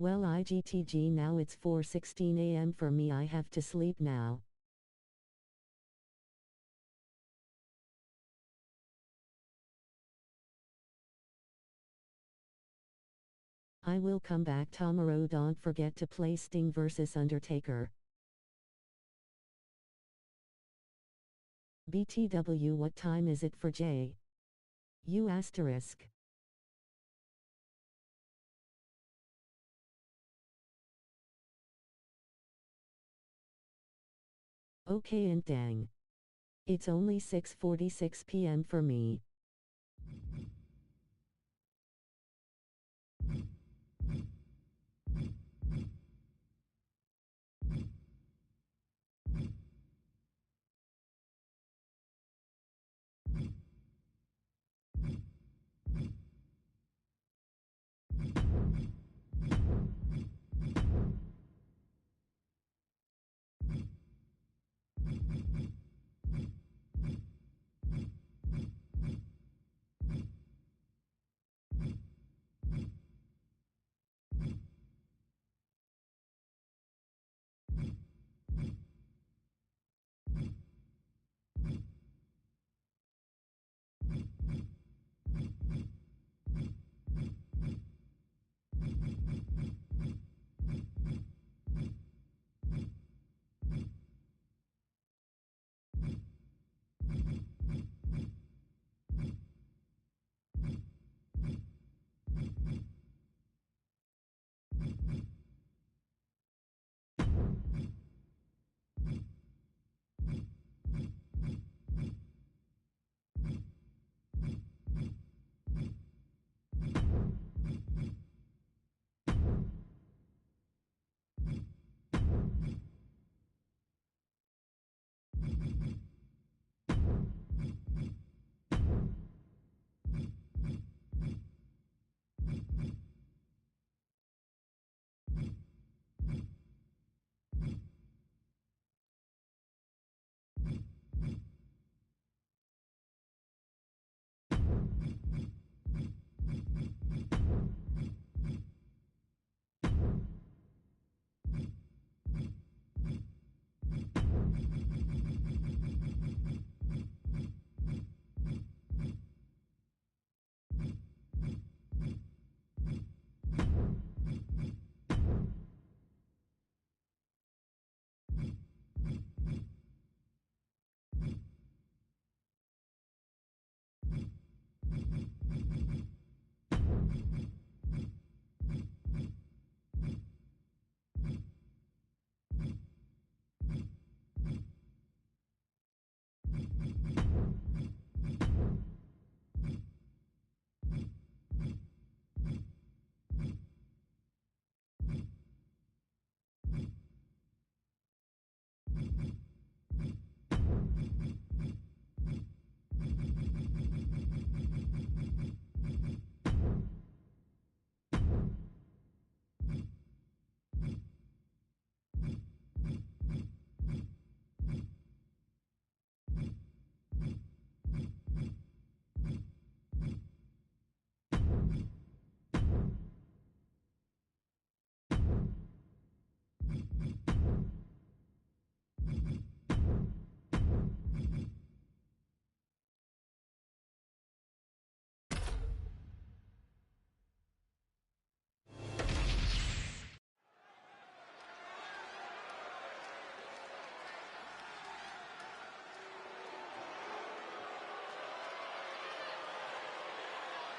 Well, IGTG, now it's 4:16 a.m. for me. I have to sleep now. I will come back tomorrow. Don't forget to play Sting vs Undertaker. BTW, what time is it for J? U asterisk. Okay, and dang. It's only 6:46 p.m. for me.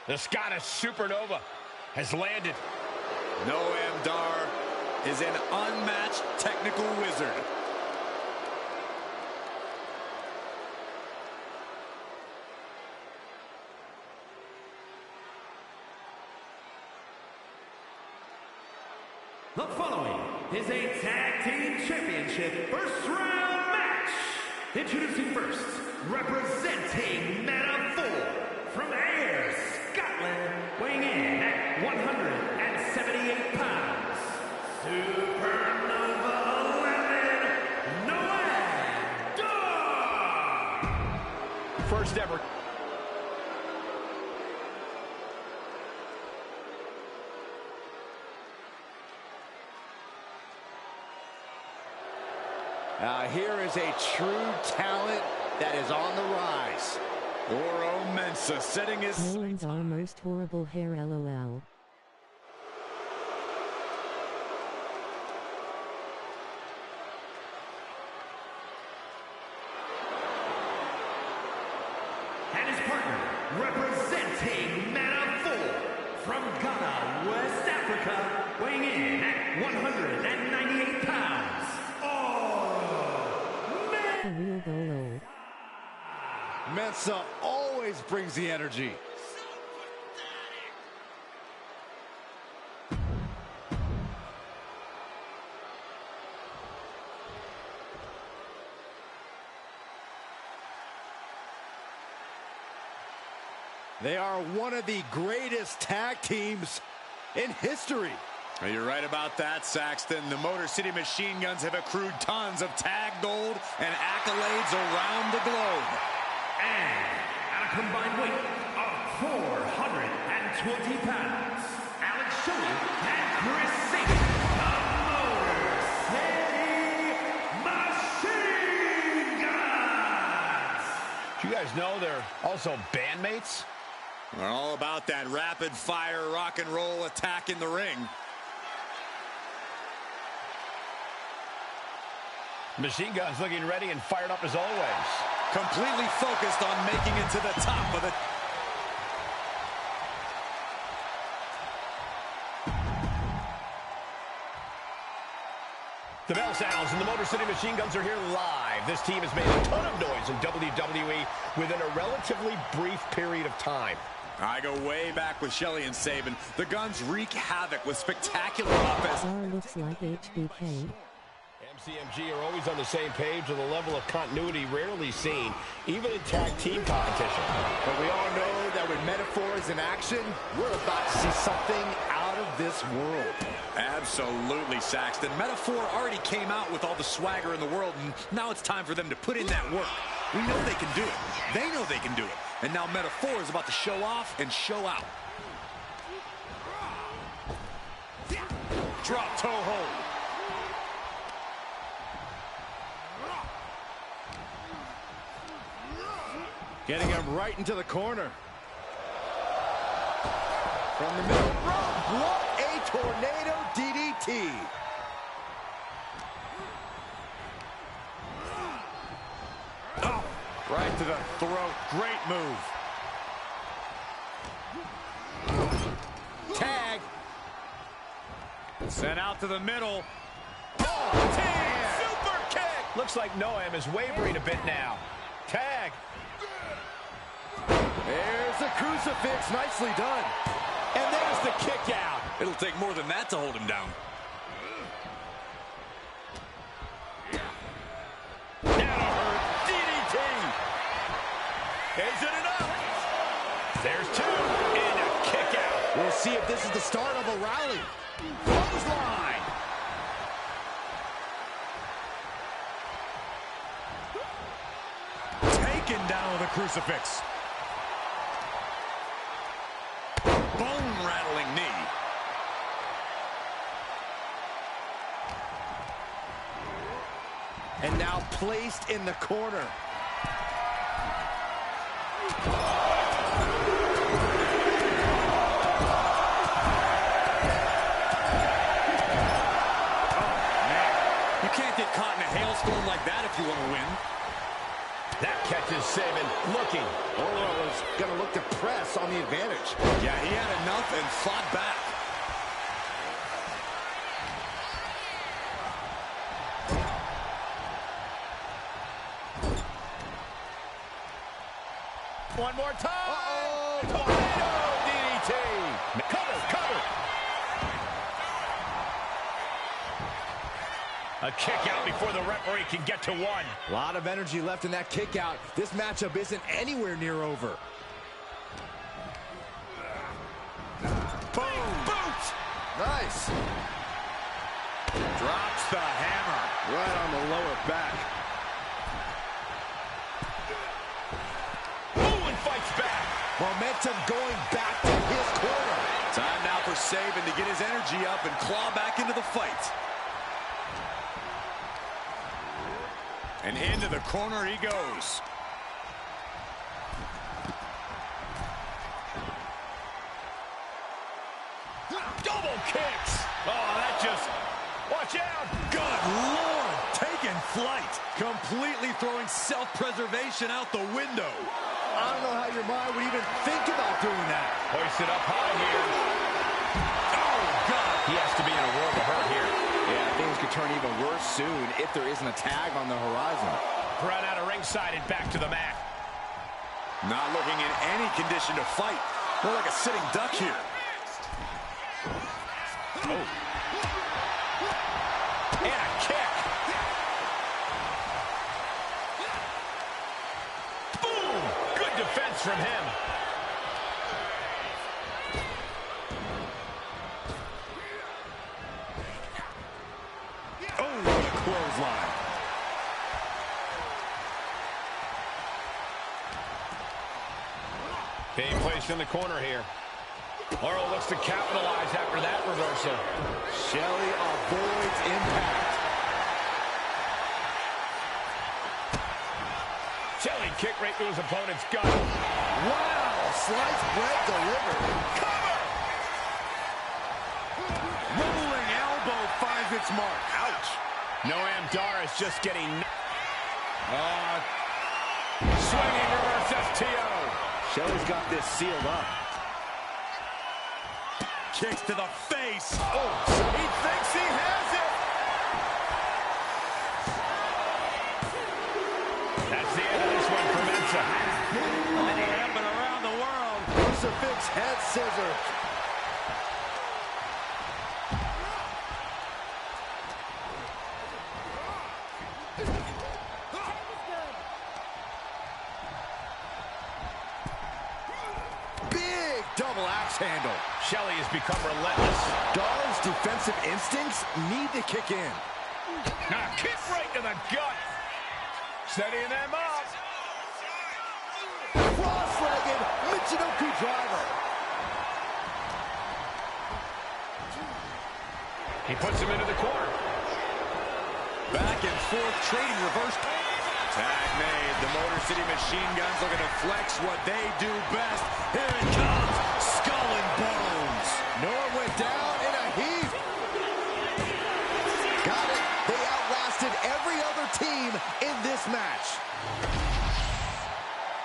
The Scottish Supernova has landed. Noam Dar is an unmatched technical wizard. The following is a tag team championship first round match. Introducing first, representing Men of 4 from Ayr, Scotland, weighing in at 178 pounds, Supernova 11, Noam Dar. First ever. Here is a true talent that is on the rise. Oro Mensah setting his... Nolan's our most horrible hair, LOL. And his partner, representing Metaphor from Ghana, West Africa, weighing in at 198 pounds. The real Bolo. Mensah always brings the energy. They are one of the greatest tag teams in history. You're right about that, Saxton. The Motor City Machine Guns have accrued tons of tag gold and accolades around the globe. And at a combined weight of 420 pounds, Alex Shelley and Chris Sabin, the Motor City Machine Guns. Do you guys know they're also bandmates? We're all about that rapid-fire rock and roll attack in the ring. Machine Guns looking ready and fired up as always. Completely focused on making it to the top of the... The bell sounds and the Motor City Machine Guns are here live. This team has made a ton of noise in WWE within a relatively brief period of time. I go way back with Shelley and Sabin. The Guns wreak havoc with spectacular offense. Star looks like HBK. MCMG are always on the same page with a level of continuity rarely seen, even in tag team competition. But we all know that when Metaphor is in action, we're about to see something out of this world. Absolutely, Saxton. Metaphor already came out with all the swagger in the world, and now it's time for them to put in that work. We know they can do it. They know they can do it. And now Metaphor is about to show off and show out. Drop toe hold. Getting him right into the corner. From the middle rope, what a tornado DDT. Oh, right to the throat. Great move. Tag. Sent out to the middle. Oh, team super kick. Looks like Noam is wavering a bit now. Tag. There's the crucifix, nicely done. And there's the kick out. It'll take more than that to hold him down. That'll hurt. DDT. Is it enough? There's two. And a kick out. We'll see if this is the start of a rally. Clothesline. Taken down with a crucifix. Bone-rattling knee. And now placed in the corner. You can't get caught in a hailstorm like that if you want to win. That catches Sabin looking. Oro was going to look to press on the advantage. Yeah, he had enough and fought back. One more time. Uh-oh. Tornado DDT. Cover, cover. A kick out before the referee can get to one. A lot of energy left in that kick out. This matchup isn't anywhere near over. Boom! Boot! Nice. Drops the hammer. Right on the lower back. Ooh, and fights back. Momentum going back to his corner. Time now for Sabin to get his energy up and claw back into the fight. And into the corner he goes. Double kicks. Oh, that just... Watch out. Good Lord, taking flight. Completely throwing self-preservation out the window. I don't know how your mind would even think about doing that. Hoisted up high here. Oh, God. He has to be in a world of hurt here. Yeah, things could turn even worse soon if there isn't a tag on the horizon. Run out of ringside and back to the mat. Not looking in any condition to fight. More like a sitting duck here. Oh. And a kick. Boom! Good defense from him. Oh, what a clothesline. Being placed in the corner here. Laurel looks to capitalize after that reversal. Shelley avoids impact. Shelley kick right to his opponent's gut. Wow, sliced bread delivered. Cover! Rolling elbow finds its mark. Ouch. Noam Dar is just getting... swinging reverse STO. Shelley's got this sealed up. Kicks to the face. Oh, He thinks he has it. That's the end of this one for Mensa. Up and around the world. crucifix head scissors. Big double axe handle. Shelley has become relentless. Dar's defensive instincts need to kick in. Kick right to the gut. Setting them up. Cross-legged Michinoku driver. He puts him into the corner. Back and forth, trading reverse. Tag made. The Motor City Machine Guns looking to flex what they do best. Here it comes. Skull and bones. Noah went down in a heap. Got it. They outlasted every other team in this match.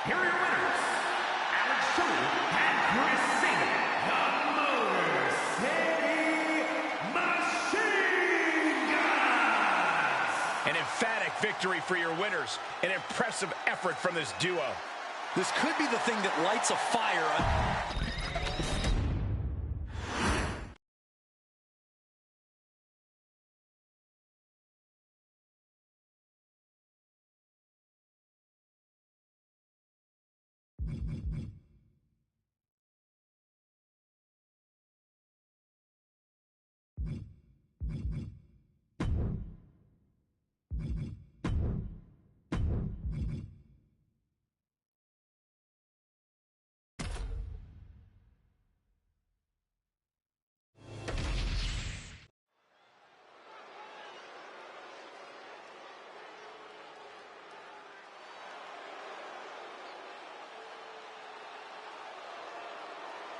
Here are your winners, Alex Shelley and Chris Singh, the Motor City Machine Guns. An emphatic victory for your winners. An impressive effort from this duo. This could be the thing that lights a fire.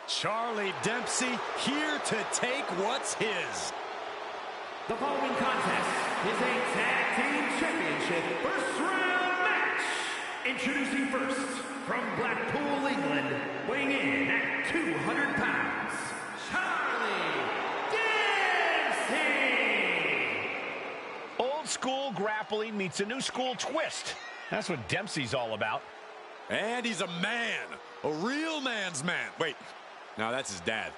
Charlie Dempsey here to take what's his. The following contest is a tag team championship first round match. Introducing first, from Blackpool, England, weighing in at 200 pounds, Charlie Dempsey. Old school grappling meets a new school twist. That's what Dempsey's all about. And he's a man. A real man's man. Wait. No, that's his dad.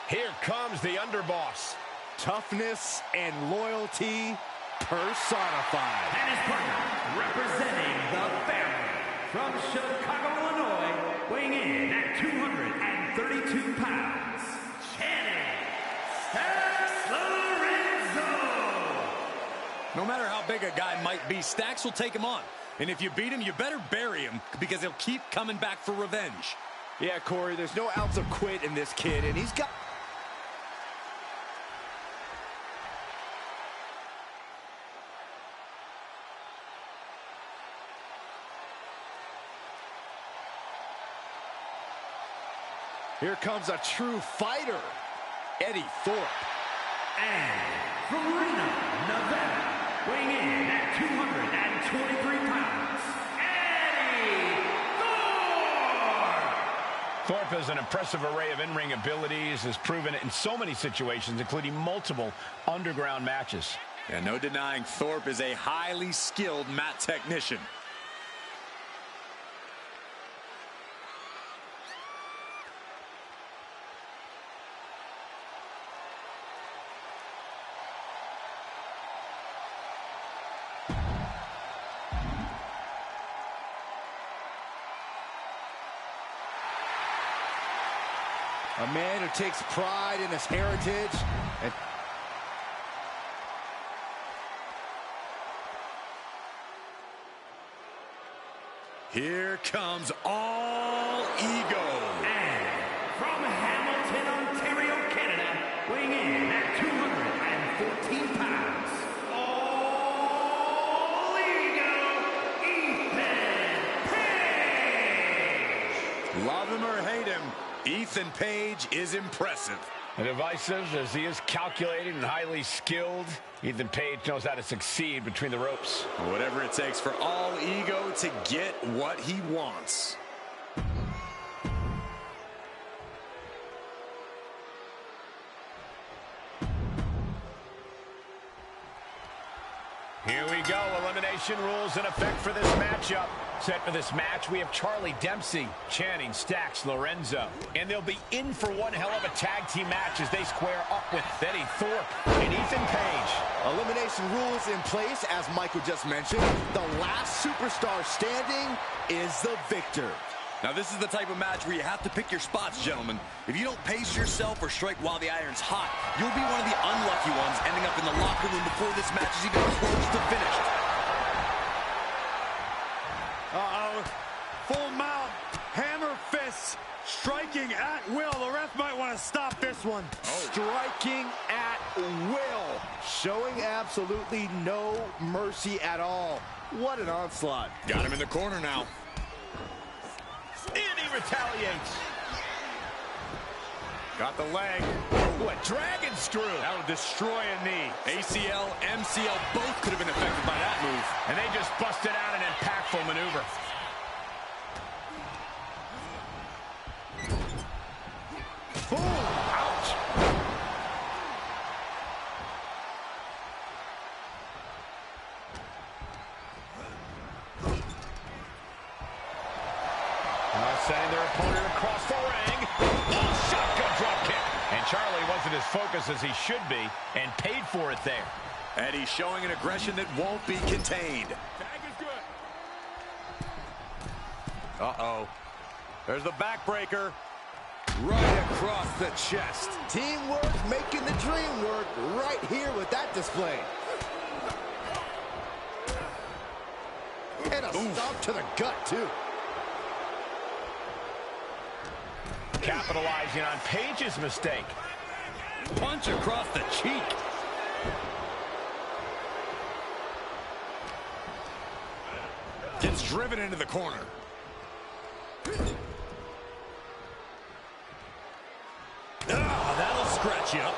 Here comes the underboss. Toughness and loyalty personified. And his partner, representing the family, from Chicago, Illinois, weighing in at 232 pounds, Channing Lorenzo. big a guy might be, Stacks will take him on. And if you beat him, you better bury him because he'll keep coming back for revenge. Yeah, Corey, there's no ounce of quit in this kid, and he's got... Here comes a true fighter, Eddie Thorpe. And from Reno, Nevada, weighing in at 223 pounds, Eddie Thorpe! Thorpe has an impressive array of in-ring abilities, has proven it in so many situations, including multiple underground matches. And no denying Thorpe is a highly skilled mat technician. A man who takes pride in his heritage. And here comes All Ego. And from Hamilton, Ontario, Canada, weighing in at 214 pounds, All Ego, Ethan Page! Love him or hate him, Ethan Page is impressive. Divisive as he is calculated and highly skilled, Ethan Page knows how to succeed between the ropes. Whatever it takes for All Ego to get what he wants. Here we go. Elimination rules in effect for this matchup. Set for this match, we have Charlie Dempsey, Channing Stacks Lorenzo. And they'll be in for one hell of a tag team match as they square up with Eddie Thorpe and Ethan Page. elimination rules in place, as Michael just mentioned. The last superstar standing is the victor. Now, this is the type of match where you have to pick your spots, gentlemen. If you don't pace yourself or strike while the iron's hot, you'll be one of the unlucky ones ending up in the locker room before this match is even close to finished. Uh-oh. Full mount. Hammer fists. Striking at will. The ref might want to stop this one. Striking at will. Showing absolutely no mercy at all. What an onslaught. Got him in the corner now. And he retaliates. Got the leg. What dragon screw. That'll destroy a knee. ACL, MCL, both could have been affected by that move. And they just busted out an impactful maneuver. Boom. Ouch. Sending their opponent across the ring. Oh, shotgun drop kick. And Charlie wasn't as focused as he should be and paid for it there. Eddie showing an aggression that won't be contained. Tag is good. Uh-oh. There's the backbreaker. Right across the chest. Teamwork making the dream work right here with that display. And a stomp to the gut, too. Capitalizing on Page's mistake. Punch across the cheek. Gets driven into the corner. That'll scratch you up.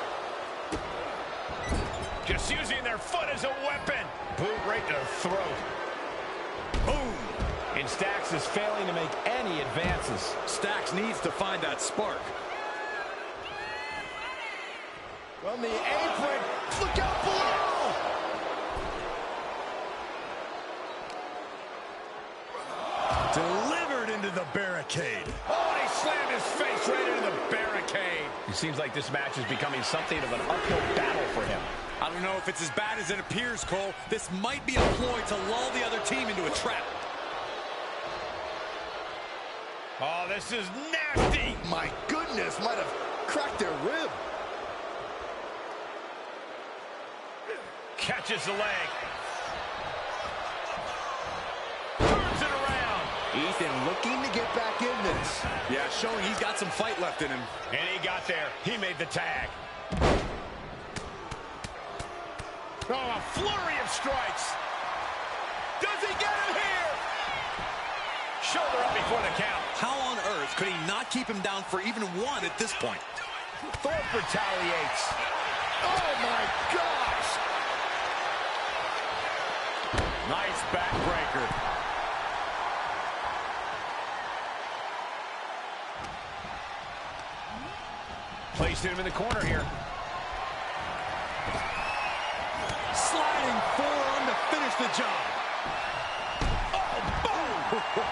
Just using their foot as a weapon. Boot right to the throat. Boom. And Stacks is failing to make any advances. Stacks needs to find that spark. From the apron, look out below! Delivered into the barricade. Oh, and he slammed his face right into the barricade. It seems like this match is becoming something of an uphill battle for him. I don't know if it's as bad as it appears, Cole. This might be a ploy to lull the other team into a trap. Oh, this is nasty. My goodness, might have cracked their rib. Catches the leg. Ethan looking to get back in this. Yeah, showing he's got some fight left in him. And he got there. He made the tag. Oh, a flurry of strikes. Does he get him here? Shoulder up before the count. How on earth could he not keep him down for even one at this point? Thorpe retaliates. Oh, my gosh! Nice backbreaker. Placed him in the corner here. Sliding forearm to finish the job. Oh,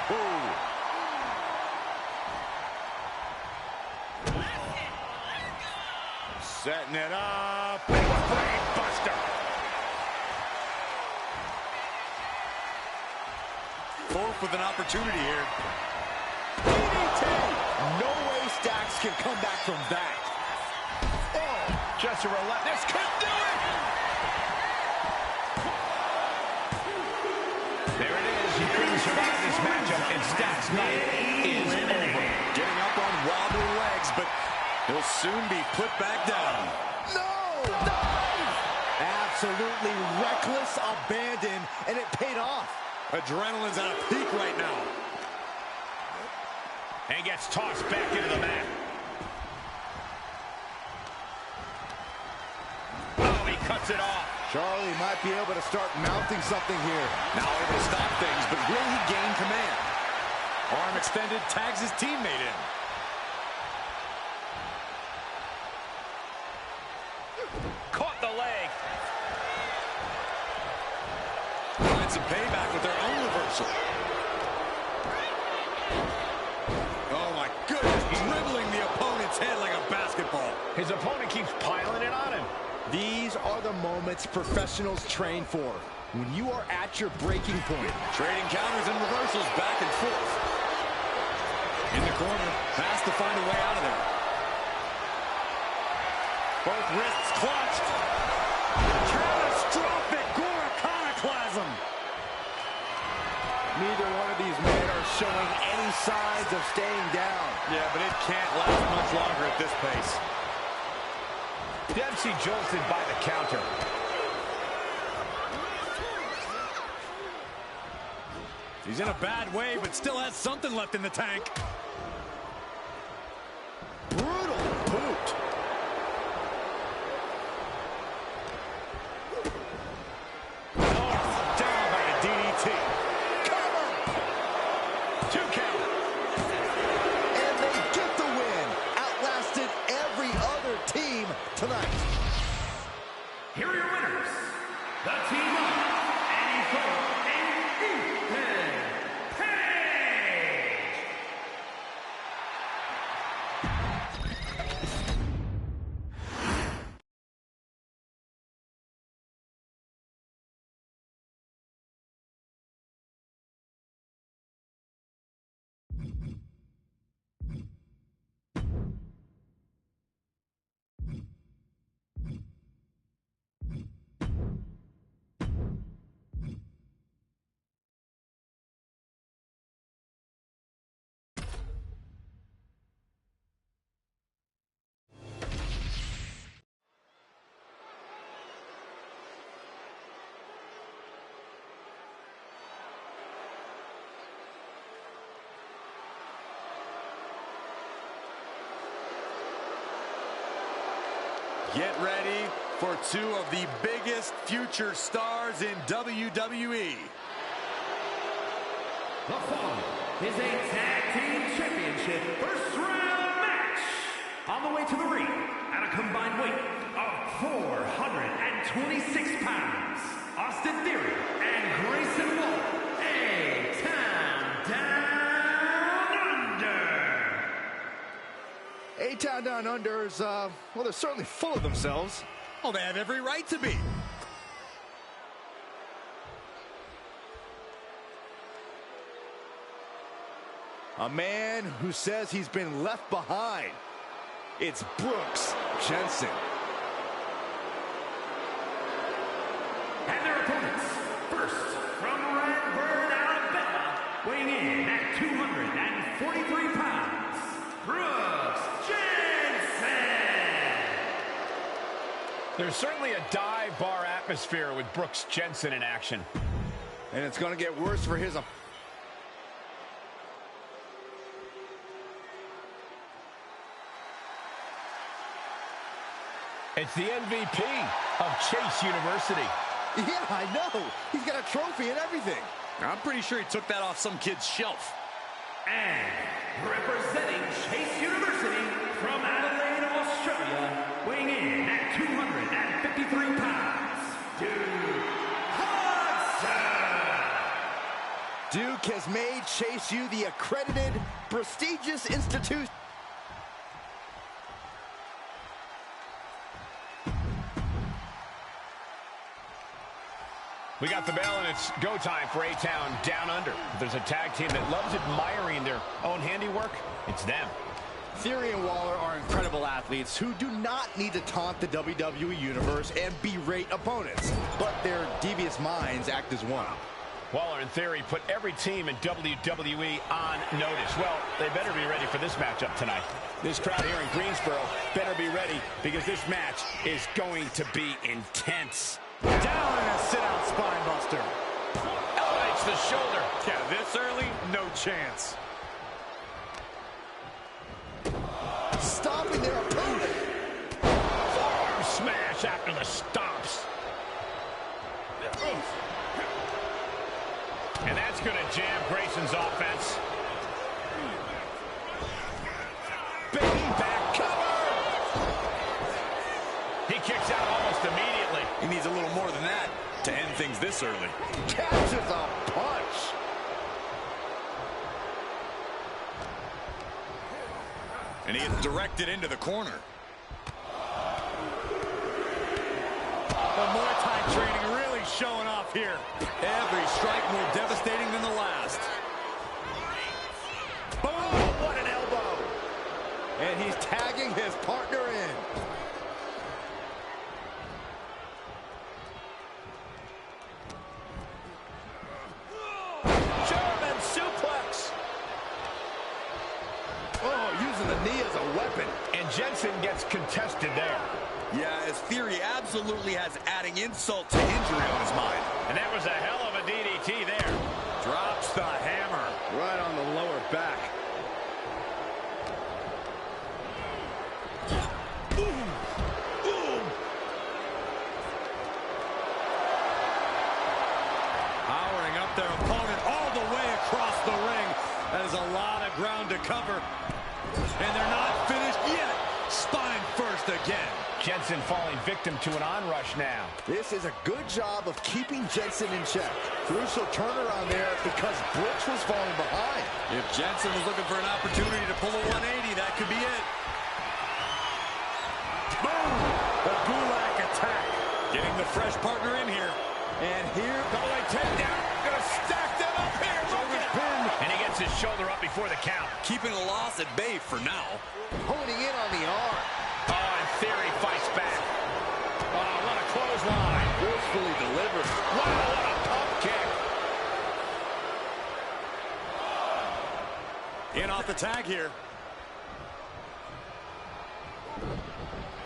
boom! Setting it up. Brain buster. Thorpe with an opportunity here. DDT! No way Stacks can come back from that. Oh, just a relentless. This could do it. There it is. He couldn't survive this matchup, and Stacks' night is over. Getting up on wobbly legs, but he'll soon be put back down. No! No! Absolutely reckless abandon, and it paid off. Adrenaline's at a peak right now. And gets tossed back into the mat. Oh, he cuts it off. Charlie might be able to start mounting something here. Now able to stop things, but will he gain command? Arm extended, tags his teammate in. Caught the leg. Find some payback with their own reversal. Oh my goodness, dribbling the opponent's head like a basketball. His opponent keeps piling it on him. These are the moments professionals train for. When you are at your breaking point. Trading counters and reversals back and forth. In the corner, has to find a way out of there. Both wrists clutched. Catastrophic Iconoclasm. Neither one of these men are showing any signs of staying down. Yeah, but it can't last much longer at this pace. Dempsey jolted by the counter. He's in a bad way, but still has something left in the tank. Brutal boot. Oh, down by a DDT. Cover. 2 count. And they get the win. Outlasted every other team tonight. Here are your winners, the team of Annie Thorpe and Ethan Page. Get ready for two of the biggest future stars in WWE. The following is a tag team championship first round match. On the way to the ring at a combined weight of 426 pounds, Austin Theory and Grayson Waller, A-Town Down Under. A-Town Down Unders, well, they're certainly full of themselves. Oh, they have every right to be. A man who says he's been left behind. It's Brooks Jensen. And their opponents, first from Redbird, Alabama, weighing in at 43 pounds, Brooks Jensen. There's certainly a dive bar atmosphere with Brooks Jensen in action. And it's going to get worse for his... It's the MVP of Chase University. Yeah, I know. He's got a trophy and everything. I'm pretty sure he took that off some kid's shelf. And representing Chase University from Adelaide, Australia, weighing in at 253 pounds, Duke Hudson. Duke has made Chase U the accredited, prestigious institution. We got the bell, and it's go time for A-Town Down Under. If there's a tag team that loves admiring their own handiwork, it's them. Theory and Waller are incredible athletes who do not need to taunt the WWE Universe and berate opponents, but their devious minds act as one. Waller and Theory put every team in WWE on notice. Well, they better be ready for this matchup tonight. This crowd here in Greensboro better be ready, because this match is going to be intense. Down in a sit-out spine buster. Elevates the shoulder. Yeah, this early, no chance. Stomping their opponent. Forearm smash after the stomps. And that's going to jam Grayson's offense. Big back cover. He kicks out almost immediately. He needs a little more than that to end things this early. Catches a punch. And he gets directed into the corner. The Muay Thai training really showing off here. Every strike more devastating than the last. Boom! What an elbow. And he's tagging his partner in. German suplex. Oh, using the knee as a weapon. And Jensen gets contested there. Yeah, as Theory absolutely has adding insult to injury on his mind. And that was a hell of a DDT there. Drops the hammer. Right on the lower back. Boom. Boom. Powering up their opponent all the way across the ring. That is a lot of ground to cover. And they're not finished yet. Spine first again. Jensen falling victim to an onrush now. This is a good job of keeping Jensen in check. Crucial turnaround there because Brooks was falling behind. If Jensen was looking for an opportunity to pull a 180, that could be it. Boom! The Gulak attack. Getting the fresh partner in here. And here, Double-leg takedown. Gonna stack them up here. shoulders pinned, And he gets his shoulder up before the count. Keeping the loss at bay for now. honing in on the arm. Oh, and Theory fights back. Oh, what a clothesline. Forcefully delivered. Wow, what a pump kick. In off the tag here.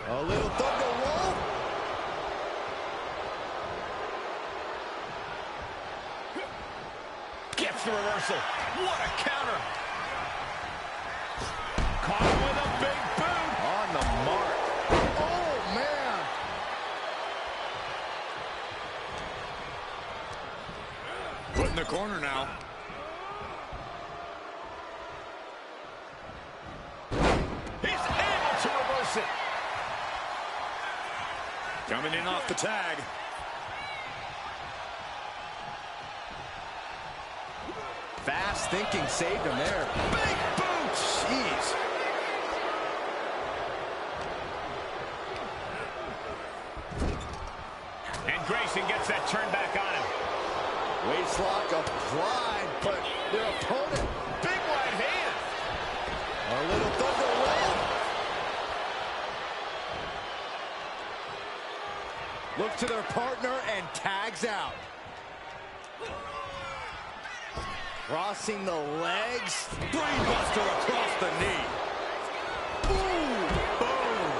A little thunder roll. Gets the reversal. What a counter. Caught with a big boot. On the mark. Oh, man. Put in the corner now. He's able to reverse it. Coming in off the tag. Fast thinking saved him there. Big boot. Jeez. And Grayson gets that turn back on him. Waistlock applied, but their opponent. Big right hand. A little thunder roll. Look to their partner and tags out. Crossing the legs. Brainbuster across the knee. Boom! Boom!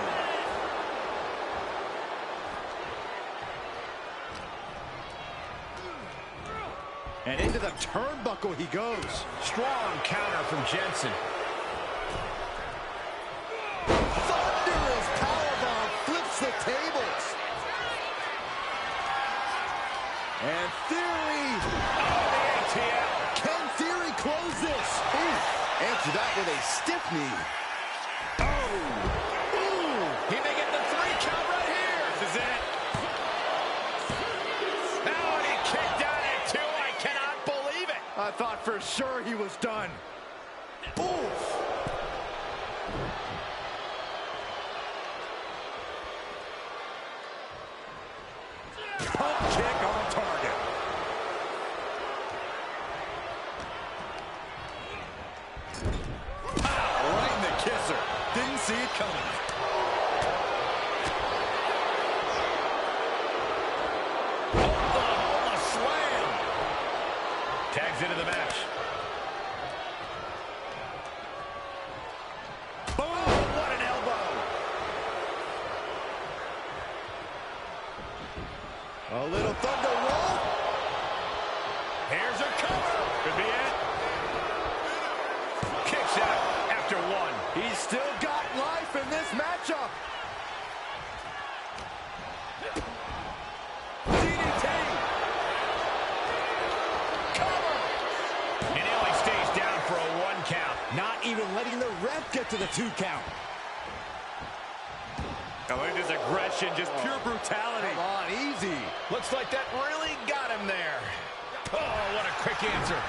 And into the turnbuckle he goes. Strong counter from Jensen. Thunderous powerbomb flips the tables. And Theory. Oh, the ATL. Can Theory close this? Ooh. Answer that with a stiff knee. Oh. Ooh. He may get the 3 count right here. This is it. Oh, and he kicked out at 2. I cannot believe it. I thought for sure he was done. Oof. Pump kick on target. Pow! Right in the kisser. Didn't see it coming. Oklahoma slam. Tags into the match. Boom! What an elbow. A little thunder roll. Here's a cover. Could be it. Kicks out after 1. He's still got life in this matchup. DDT. Cover. And he only stays down for a 1 count. Not even letting the ref get to the 2 count. I like this aggression, just pure brutality. Come on, easy. Looks like that really got him there. Oh, what a quick answer.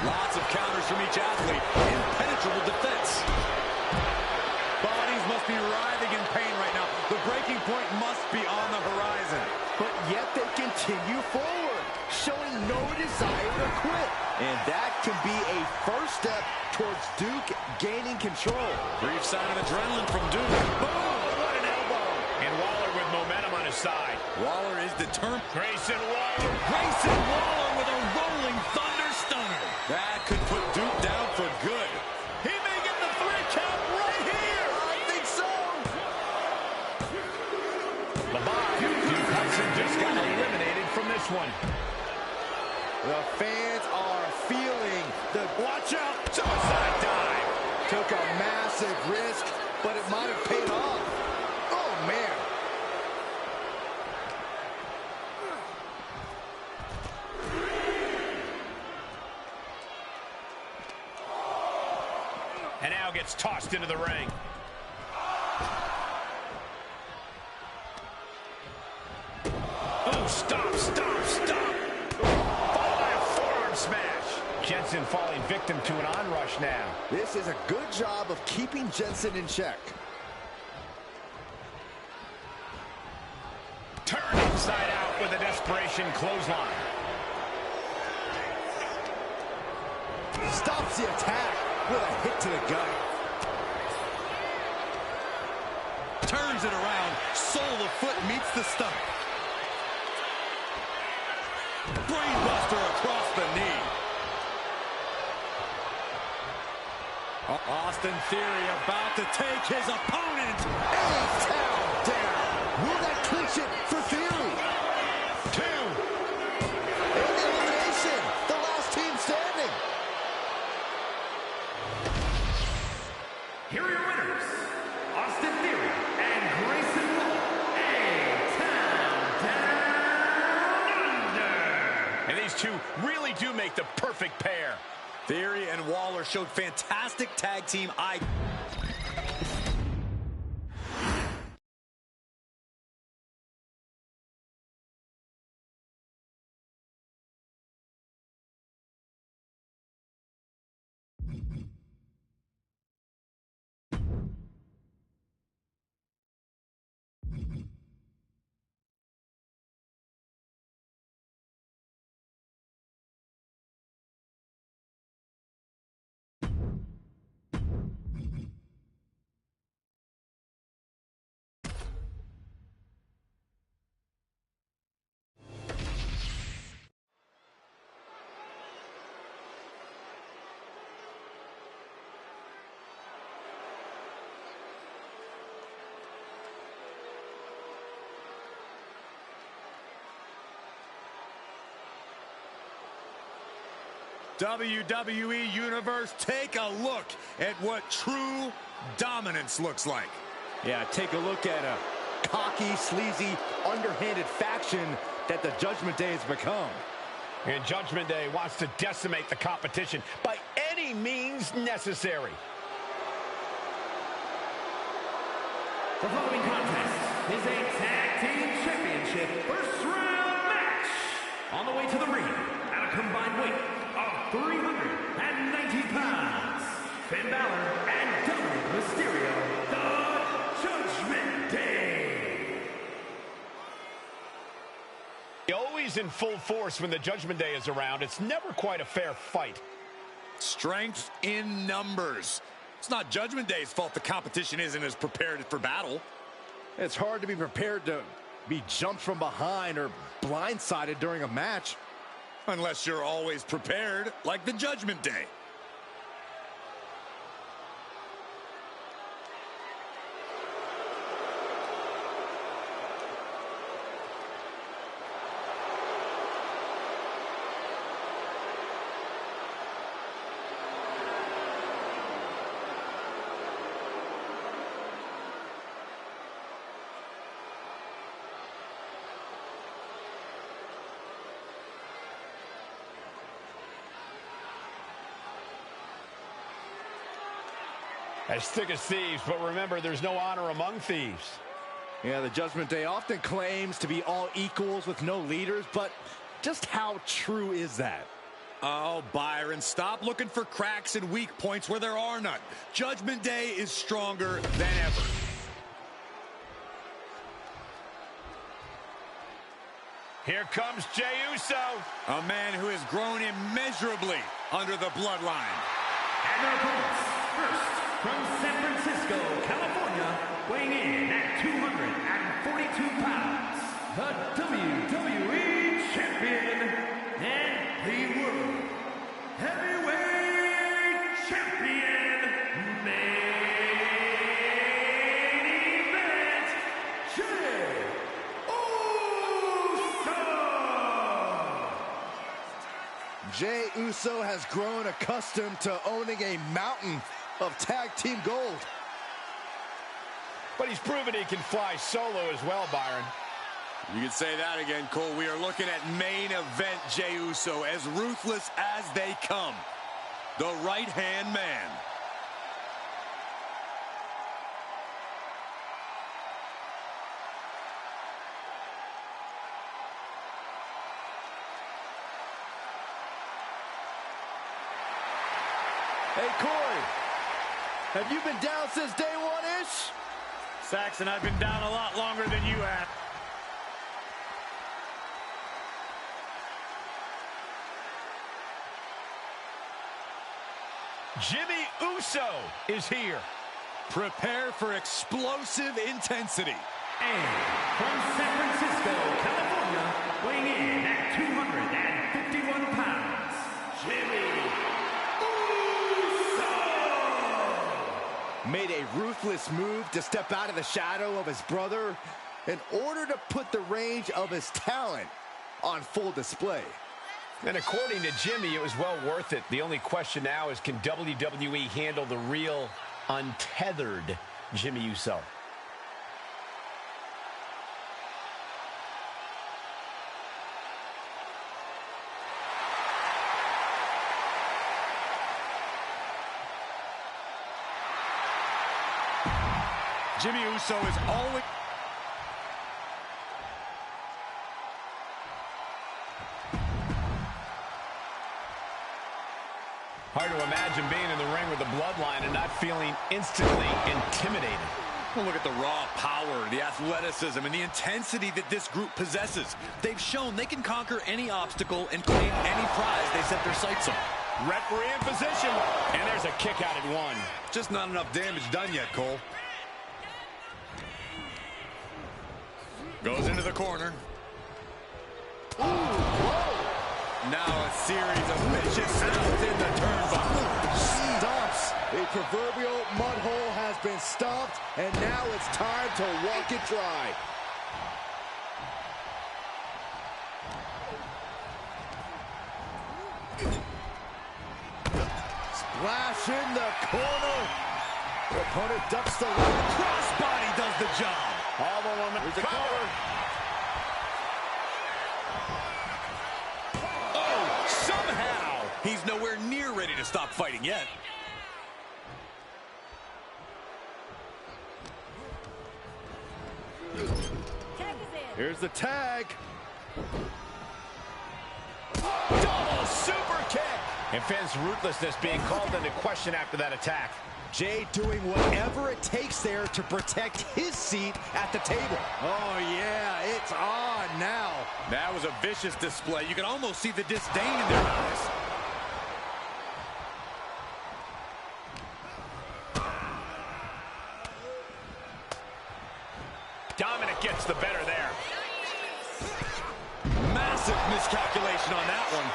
Lots of counters from each athlete. Impenetrable defense. Bodies must be writhing in pain right now. The breaking point must be on the horizon. But yet they continue forward, showing no desire to quit. And that can be a first step towards Duke gaining control. Brief sign of adrenaline from Duke. Boom! What an elbow! And Waller with momentum on his side. Waller is determined. Grayson Waller. Grayson Waller with a rolling thunder stunner. That could put Duke down for good. He may get the 3 count right here. I think so. Duke Hudson just got eliminated from this one. The fans are feeling the... Watch out. Suicide dive. Took a massive risk, but it might have paid off. Oh, man. And now gets tossed into the ring. Oh, stop, stop, stop. Followed by a forearm smash. Jensen falling victim to an onrush now. This is a good job of keeping Jensen in check. Turn inside out with a desperation clothesline. Stops the attack with a hit to the gut. Turns it around. Sole of foot meets the stomach. Brainbuster across the knee. Austin Theory about to take his opponent. A-town down. Will that clinch it for Theory? 2. And the elimination. The last team standing. Here are your winners, Austin Theory and Grayson Waller, A-Town Down Under. And these two really do make the perfect pair. Theory and Waller showed fantastic tag team WWE Universe, take a look at what true dominance looks like. Yeah, take a look at a cocky, sleazy, underhanded faction that the Judgment Day has become. And Judgment Day wants to decimate the competition by any means necessary. The following contest is a tag team championship first round match. On the way to the ring, at a combined weight of 390 pounds, Finn Balor and Dominic Mysterio, the Judgment Day. Always in full force when the Judgment Day is around. It's never quite a fair fight. Strength in numbers. It's not Judgment Day's fault the competition isn't as prepared for battle. It's hard to be prepared to be jumped from behind or blindsided during a match. Unless you're always prepared, like the Judgment Day. As thick as thieves, but remember, there's no honor among thieves. Yeah, the Judgment Day often claims to be all equals with no leaders, but just how true is that? Oh, Byron, stop looking for cracks and weak points where there are none. Judgment Day is stronger than ever. Here comes Jey Uso. A man who has grown immeasurably under the bloodline. And their opponents, first, from San Francisco, California, weighing in at 242 pounds, the WWE Champion and the World Heavyweight Champion, main event, Jey Uso! Jey Uso has grown accustomed to owning a mountain of tag team gold. But he's proven he can fly solo as well, Byron. You can say that again, Cole. We are looking at main event Jey Uso, as ruthless as they come. The right-hand man. Hey, Corey, have you been down since day one-ish? Saxon, I've been down a lot longer than you have. Jimmy Uso is here. Prepare for explosive intensity. And from San Francisco, California, weighing in at 251 pounds, Jimmy Uso! Made a ruthless move to step out of the shadow of his brother in order to put the range of his talent on full display. And according to Jimmy, it was well worth it. The only question now is, can WWE handle the real, untethered Jimmy Uso? Jimmy Uso is always... Hard to imagine being in the ring with the bloodline and not feeling instantly intimidated. Well, look at the raw power, the athleticism, and the intensity that this group possesses. They've shown they can conquer any obstacle and claim any prize they set their sights on. Referee in position, and there's a kick out at one. Just not enough damage done yet, Cole. Goes into the corner. Now a series of vicious stomps in the turnbuckle. Stomps. A proverbial mud hole has been stomped, and now it's time to walk it dry. in the corner. The opponent ducks the right. Crossbody does the job. All the woman. Here's the cover. Oh, somehow he's nowhere near ready to stop fighting yet. Here's the tag. Double super kick. And Finn's ruthlessness being called into question after that attack. Jay doing whatever it takes there to protect his seat at the table. Oh, yeah, it's on now. That was a vicious display. You can almost see the disdain in their eyes. Dominic gets the better there. Massive miscalculation on that one.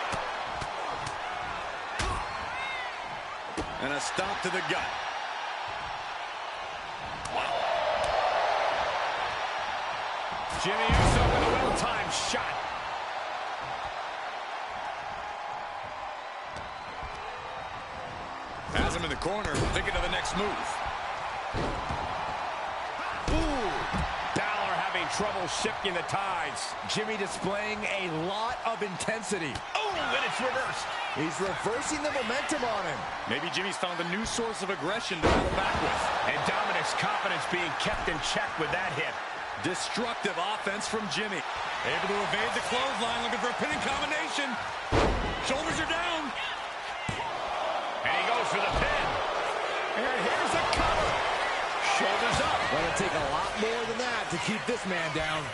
And a stomp to the gut. Jimmy Uso with a well-timed shot. Has him in the corner, thinking of the next move. Ooh. Balor having trouble shifting the tides. Jimmy displaying a lot of intensity. Oh, and it's reversed. He's reversing the momentum on him. Maybe Jimmy's found a new source of aggression to battle back with. And Dominic's confidence being kept in check with that hit. Destructive offense from Jimmy. Able to evade the clothesline, looking for a pinning combination. Shoulders are down. And he goes for the pin. And here's the cover. Shoulders up. Gonna take a lot more than that to keep this man down.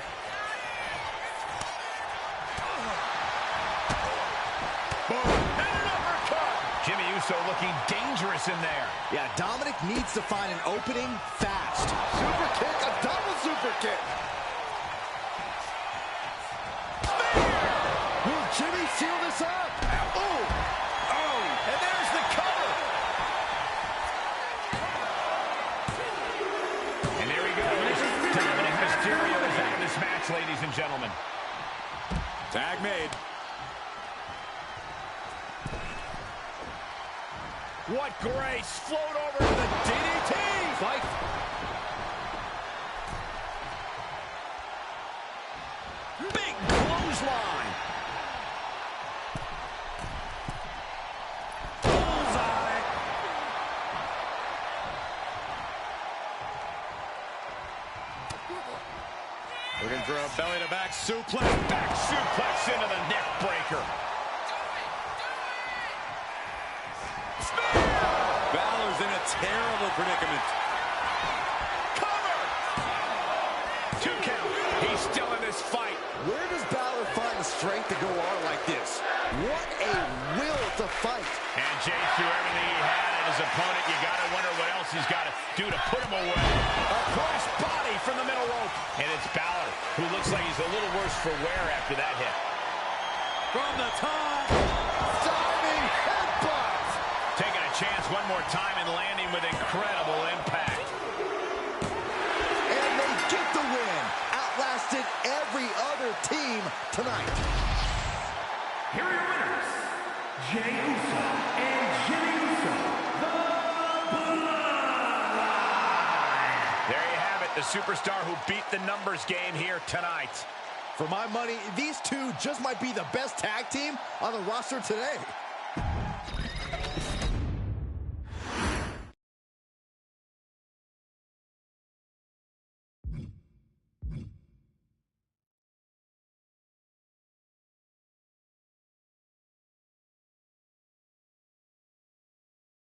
Boom. And an uppercut. Jimmy Uso looking dangerous in there. Yeah, Dominic needs to find an opening fast. Super kick, a double super kick. Will Jimmy seal this up? Oh! Oh, and there's the cover. And there he goes. Dominic Mysterio is out of this match, ladies and gentlemen. Tag made. What grace. Float over to the DDT. Fight. Big clothesline. Bullseye. Looking for a belly-to-back suplex. Back suplex into the neck breaker. Balor's in a terrible predicament. Cover. 2 count. He's still in this fight. Where does Balor find the strength to go on like this? What a will to fight. And Jay threw everything he had at his opponent. You got to wonder what else he's got to do to put him away. A cross body from the middle rope. And it's Balor, who looks like he's a little worse for wear after that hit. From the top. Diving headbutt. Taking a chance one more time and landing with incredible impact. And they get the win. Outlasted every other team tonight. Here are your winners, Jey Uso and Jimmy Uso, the Bloodline. There you have it, the superstar who beat the numbers game here tonight. For my money, these two just might be the best tag team on the roster today.